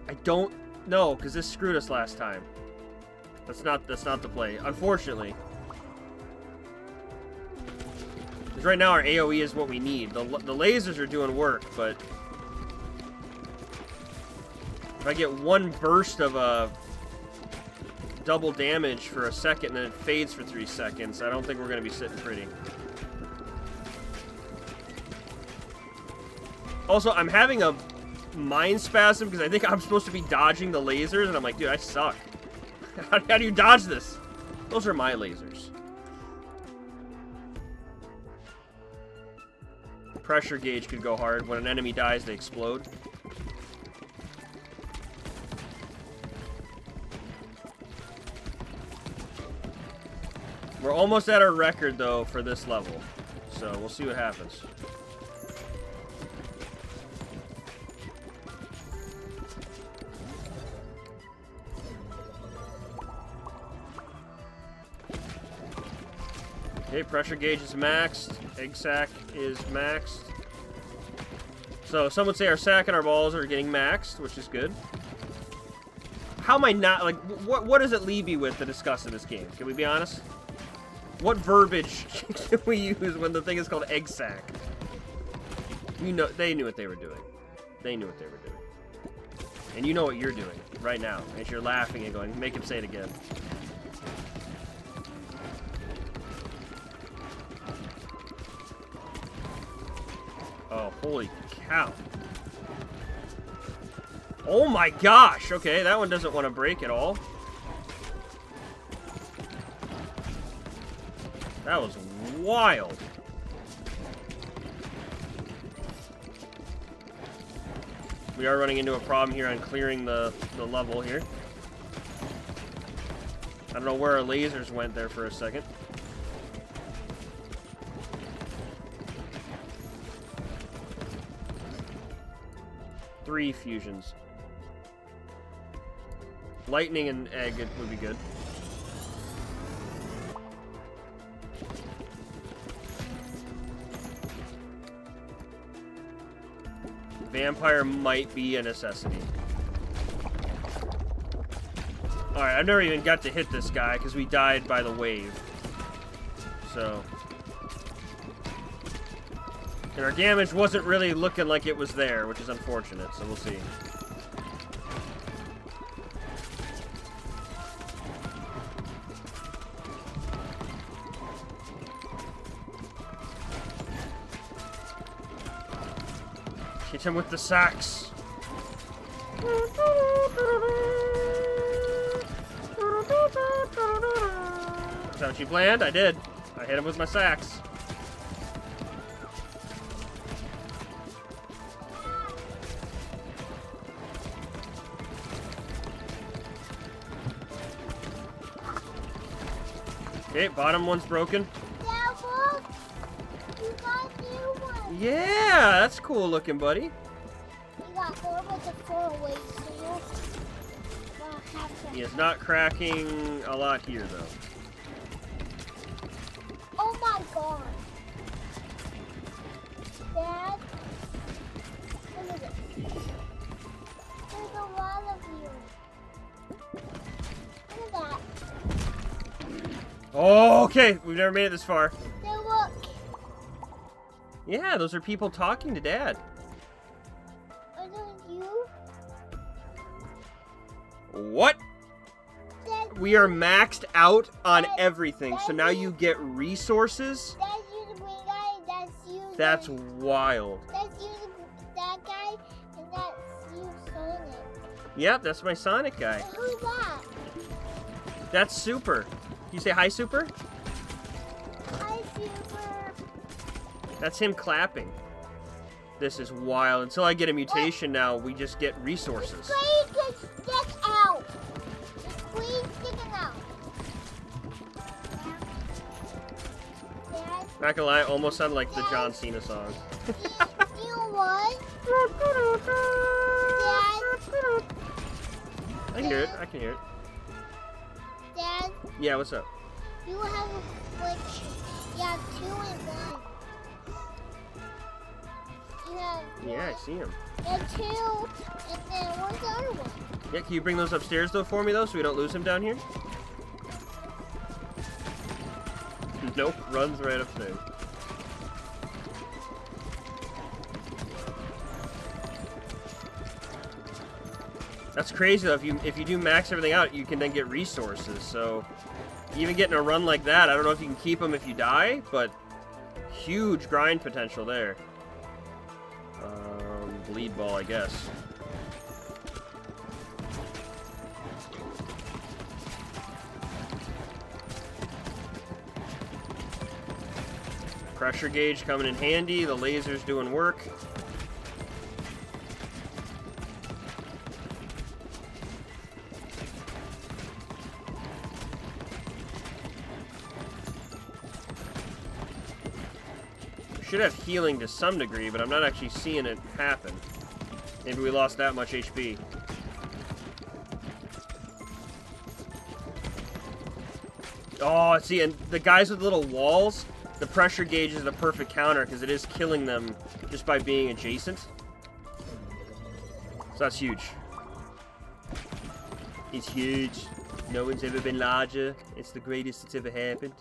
I don't know, because this screwed us last time. That's not the play, unfortunately. Because right now our AoE is what we need. The lasers are doing work, but if I get one burst of double damage for a second and then it fades for 3 seconds, I don't think we're going to be sitting pretty. Also, I'm having a mind spasm because I think I'm supposed to be dodging the lasers, and I'm like, dude, I suck. How do you dodge this? Those are my lasers. The pressure gauge could go hard. When an enemy dies, they explode. We're almost at our record, though, for this level. So, we'll see what happens. Okay, pressure gauge is maxed. Egg sac is maxed. So, some would say our sac and our balls are getting maxed, which is good. How am I not, like, what does it leave you with to discuss in this game? Can we be honest? What verbiage can we use when the thing is called egg sac? You know, they knew what they were doing. They knew what they were doing. And you know what you're doing right now, as you're laughing and going, make him say it again. Oh, holy cow. Oh my gosh! Okay, that one doesn't want to break at all. That was wild. We are running into a problem here on clearing the level here. I don't know where our lasers went there for a second. Three fusions. Lightning and egg would be good. Vampire might be a necessity. Alright, I've never even got to hit this guy because we died by the wave. So. And our damage wasn't really looking like it was there, which is unfortunate, so we'll see. Hit him with the sax. Is that what you planned? I did. I hit him with my sax. Okay, bottom one's broken. Yeah, look. You got new one. Yeah, that's cool looking, buddy. You got 4 with the 4 away, so you'll have to... He is not cracking a lot here, though. Oh my god. Dad, look at this. There's a lot of you. Look at that. Oh, okay. We've never made it this far. Now look. Yeah, those are people talking to Dad. Are those you? What? That's, We are maxed out on Dad, everything, so now you get resources? that's you, the green guy. That's you. That's wild. That's you, that guy, and that's you, Sonic. Yep, that's my Sonic guy. Who's that? That's Super. You say hi, Super? Hi, Super. That's him clapping. This is wild. Until I get a mutation now, we just get resources. Squeeze can stick out. The squeeze sticking out. Dad, Not gonna lie, almost sounded like the John Cena song. you know what? Dad, I can hear it. I can hear it. Dad, Yeah, what's up? you have a glitch. You have 2 and 1. You have Yeah, I see him. You have 2, and then where's the other one? Yeah, can you bring those upstairs though for me though, so we don't lose him down here? Nope, runs right upstairs. That's crazy though. If you do max everything out, you can then get resources. So even getting a run like that, I don't know if you can keep them if you die, but huge grind potential there. Bleed ball, I guess. Pressure gauge coming in handy. The laser's doing work. Should have healing to some degree, but I'm not actually seeing it happen. Maybe we lost that much HP. Oh, see, and the guys with little walls, the pressure gauge is the perfect counter because it is killing them just by being adjacent. So that's huge. It's huge. No one's ever been larger. It's the greatest that's ever happened.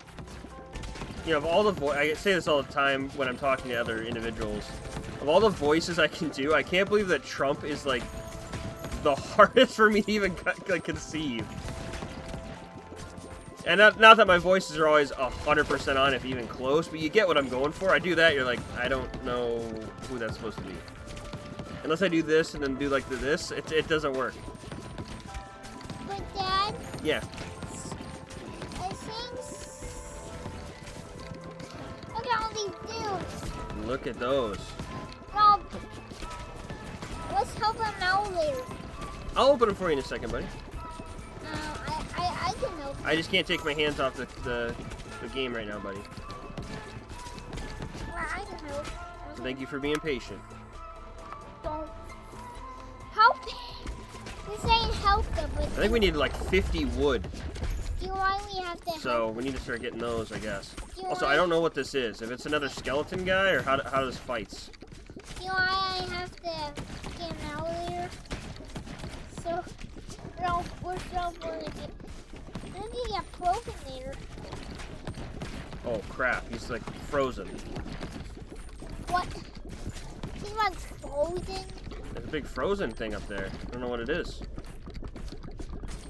You know, of all the I say this all the time when I'm talking to other individuals. Of all the voices I can do, I can't believe that Trump is like the hardest for me to even like, conceive. And not that my voices are always 100% on, if even close, but you get what I'm going for. I do that, you're like, I don't know who that's supposed to be. Unless I do this and then do like this, it doesn't work. But Dad, Yeah. I think. Look at all these dudes. Look at those. Rob, let's help them out later. I'll open them for you in a second, buddy. I can help. I just can't take my hands off the game right now, buddy. Well, I can help. So thank you for being patient. Don't help. You're saying help them, but I think we need like 50 wood. do you want me have to? So we need to start getting those, I guess. Do you Also, want, I don't know what this is. If it's another skeleton guy, or how does fights? Do you want I have to get him out later? So, no, we're still going to get. Maybe get broken later. Oh crap, he's like frozen. What? He's like frozen. There's a big frozen thing up there. I don't know what it is.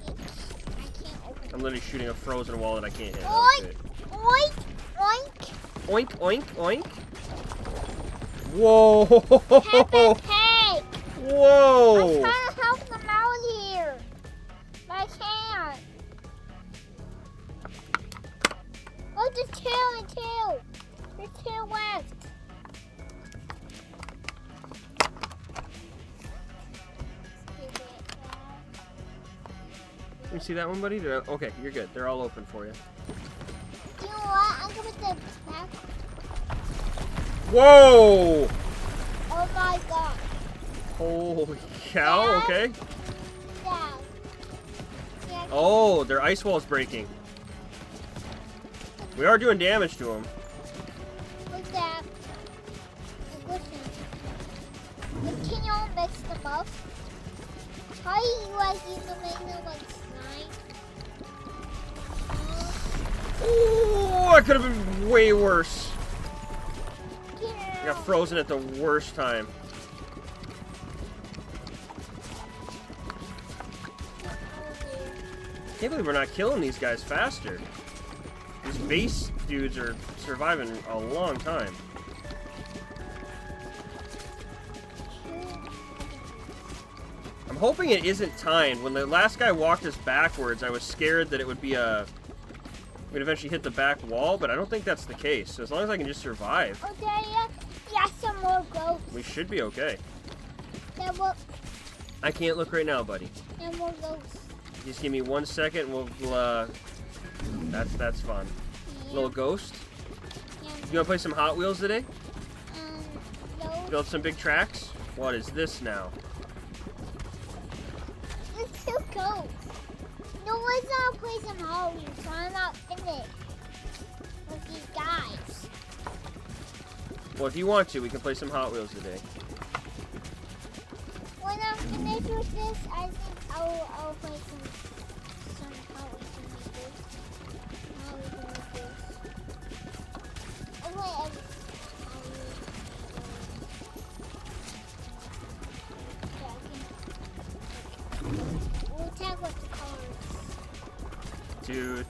I can't open. I'm literally shooting a frozen wall that I can't hit. Oink! Okay. Oink! Oink! Oink, oink, oink. Whoa! Peppa Pig! I'm Whoa! trying to help them out here, but I can't. Oh, there's 2 and 2. There's 2 left. Let me see that one, buddy. Okay, you're good. They're all open for you. You know what? I'm gonna put the back. Whoa! Oh my god. Holy cow, Dad? okay. Dad. Yeah, Oh, their ice wall's breaking. We are doing damage to them. what's that? Listen. Can you all mix them up? How do you like you to make them like slime? Oh, that could have been way worse. Yeah. got frozen at the worst time. Can't believe we're not killing these guys faster. These base dudes are surviving a long time. I'm hoping it isn't timed. When the last guy walked us backwards, I was scared that it would be we'd eventually hit the back wall, but I don't think that's the case. So as long as I can just survive. Okay, yeah, some more ghosts. We should be okay. Yeah, well, I can't look right now, buddy. yeah, more ghosts. Just give me 1 second. We'll that's fun. Yeah. Little ghost. Yeah. You wanna play some Hot Wheels today? No. Build some big tracks? What is this now? It's two ghosts. No one's gonna play some Hot Wheels, so I'm not finished with these guys. Well, if you want to, we can play some Hot Wheels today. When I'm finished with this, I think I'll play some Hot Wheels with this. Hot Wheels with this. I'll play every Hot Wheels. We'll tag with the colors. Dude,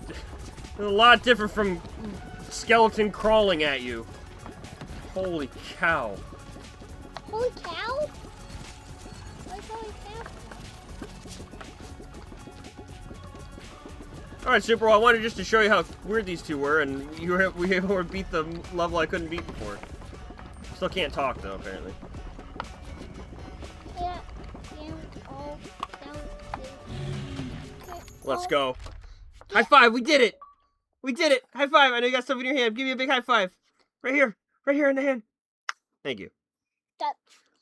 a lot different from skeleton crawling at you. Holy cow. Holy cow? Where's holy cow? Alright, Super, I wanted just to show you how weird these two were, and we were able to beat the level I couldn't beat before. Still can't talk, though, apparently. Yeah. Oh, Let's go. High five, we did it! We did it! High five! I know you got stuff in your hand. Give me a big high five. Right here. Right here in the hand. Thank you.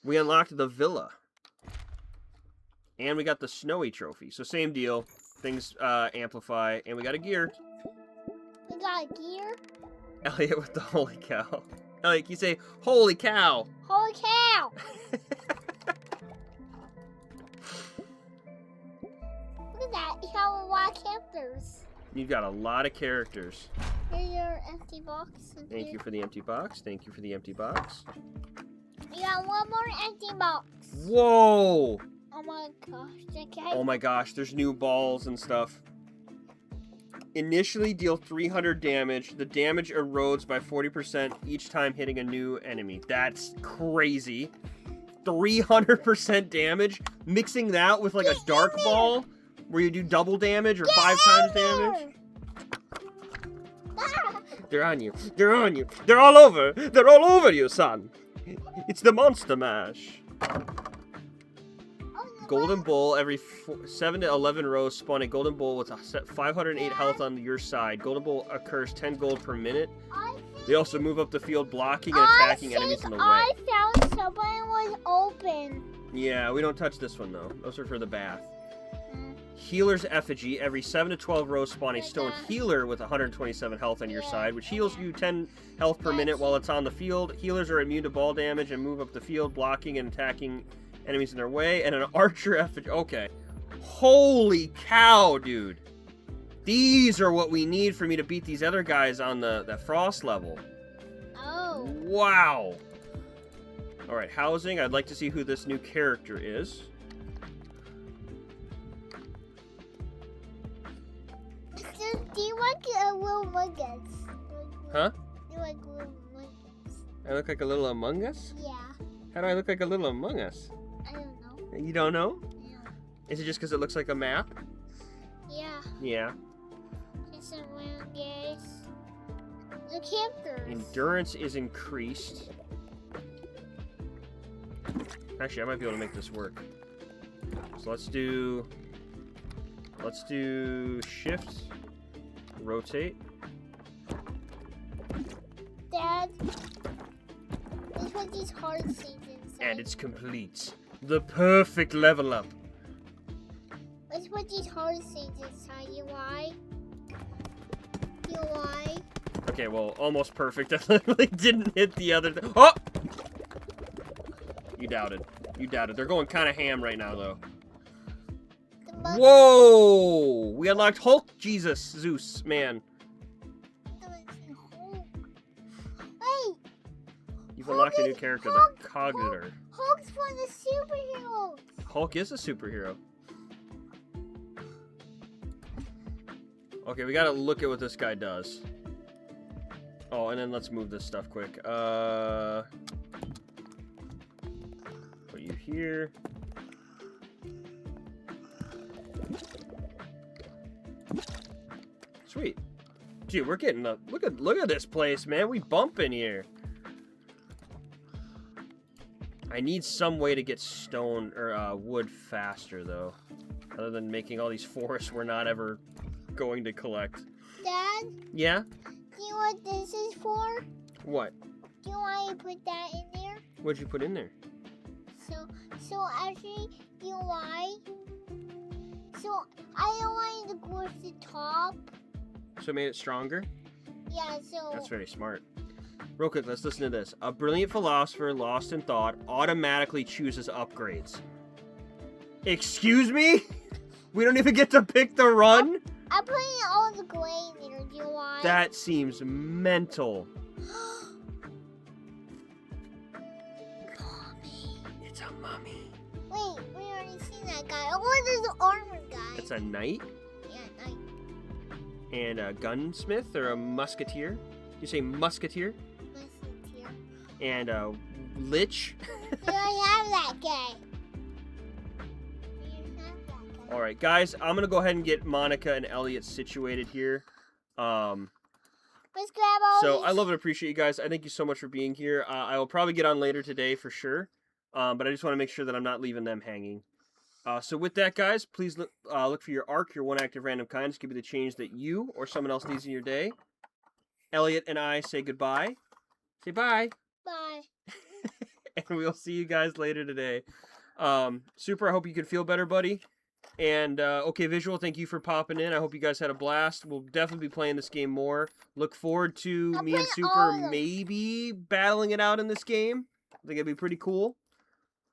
We unlocked the villa. And we got the snowy trophy. So same deal. Things amplify. And we got a gear. We got a gear? Elliot with the holy cow. Elliot, can you say, holy cow? Holy cow! Look at that. You have a lot of characters. You've got a lot of characters. Here's your empty box. Thank you for the empty box. Thank you for the empty box. We got one more empty box. Whoa! Oh my gosh. Okay. Oh my gosh, there's new balls and stuff. Initially deal 300 damage. The damage erodes by 40% each time hitting a new enemy. That's crazy. 300% damage? Mixing that with like a dark ball where you do double damage or 5 times damage? They're on you. They're on you. They're all over. They're all over you, son. It's the Monster Mash. Golden Bull, every 7 to 11 rows spawn a Golden Bull with a 508 health on your side. Golden Bull occurs 10 gold per minute. They also move up the field blocking and attacking enemies in the way. I found someone was open. Yeah, we don't touch this one though. Those are for the bath. Healer's Effigy. Every 7 to 12 rows spawn a stone healer with 127 health on your side, which heals you 10 health per minute while it's on the field. Healers are immune to ball damage and move up the field, blocking and attacking enemies in their way. And an Archer Effigy. Okay. Holy cow, dude. These are what we need for me to beat these other guys on that Frost level. Oh. Wow. Alright, housing. I'd like to see who this new character is. Do you like little Mungus? Huh? Do you like little Mungus? I look like a little Among Us? Yeah. How do I look like a little Among Us? I don't know. You don't know? Yeah. Is it just because it looks like a map? Yeah. Yeah. It's a Mungus. The characters. Endurance is increased. Actually, I might be able to make this work. So let's do shift, rotate. Dad, this what these hard things inside. And it's complete. The perfect level up. Let's put these hard things inside. You lie. You lie. Okay, well, almost perfect. I literally didn't hit the other thing. Oh! You doubted. You doubted. They're going kind of ham right now, though. Whoa! We unlocked Hulk Jesus Zeus, man. Wait! You've unlocked a new character, the Cognitor. Hulk's one of the superheroes. Hulk is a superhero. Okay, we gotta look at what this guy does. Oh, and then let's move this stuff quick. Put you here. Sweet. Gee, we're getting up. Look at this place, man. We bumping here. I need some way to get stone or wood faster, though. Other than making all these forests we're not ever going to collect. Dad? Yeah? Do you know what this is for? What? Do you want to put that in there? What'd you put in there? So actually, you know why? So I don't want it to go to the top. So it made it stronger? Yeah, so... That's very smart. Real quick, let's listen to this. A brilliant philosopher lost in thought automatically chooses upgrades. Excuse me? We don't even get to pick the run? I'm putting all the gray in there. Do you know why? That seems mental. Mommy. It's a mummy. Wait, we already seen that guy. Oh, there's an armor guy. It's a knight? Yeah, knight. And a gunsmith or a musketeer? You say musketeer? Musketeer. And a lich? Do I have that guy? Do you have that guy? All right, guys, I'm going to go ahead and get Monica and Elliot situated here. Let's grab all So these. I love and appreciate you guys. I thank you so much for being here. I will probably get on later today for sure. But I just want to make sure that I'm not leaving them hanging. So with that, guys, please look for your arc, your one act of random kindness. Give you the change that you or someone else needs in your day. Elliot and I say goodbye. Say bye. Bye. And we'll see you guys later today. Super, I hope you can feel better, buddy. And, okay, Visual, thank you for popping in. I hope you guys had a blast. We'll definitely be playing this game more. Look forward to me and Super maybe battling it out in this game. I think it'd be pretty cool.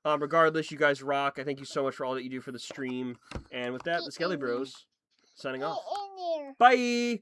Regardless, you guys rock. I thank you so much for all that you do for the stream. And with that, the Skelly Bros signing off. In there. Bye!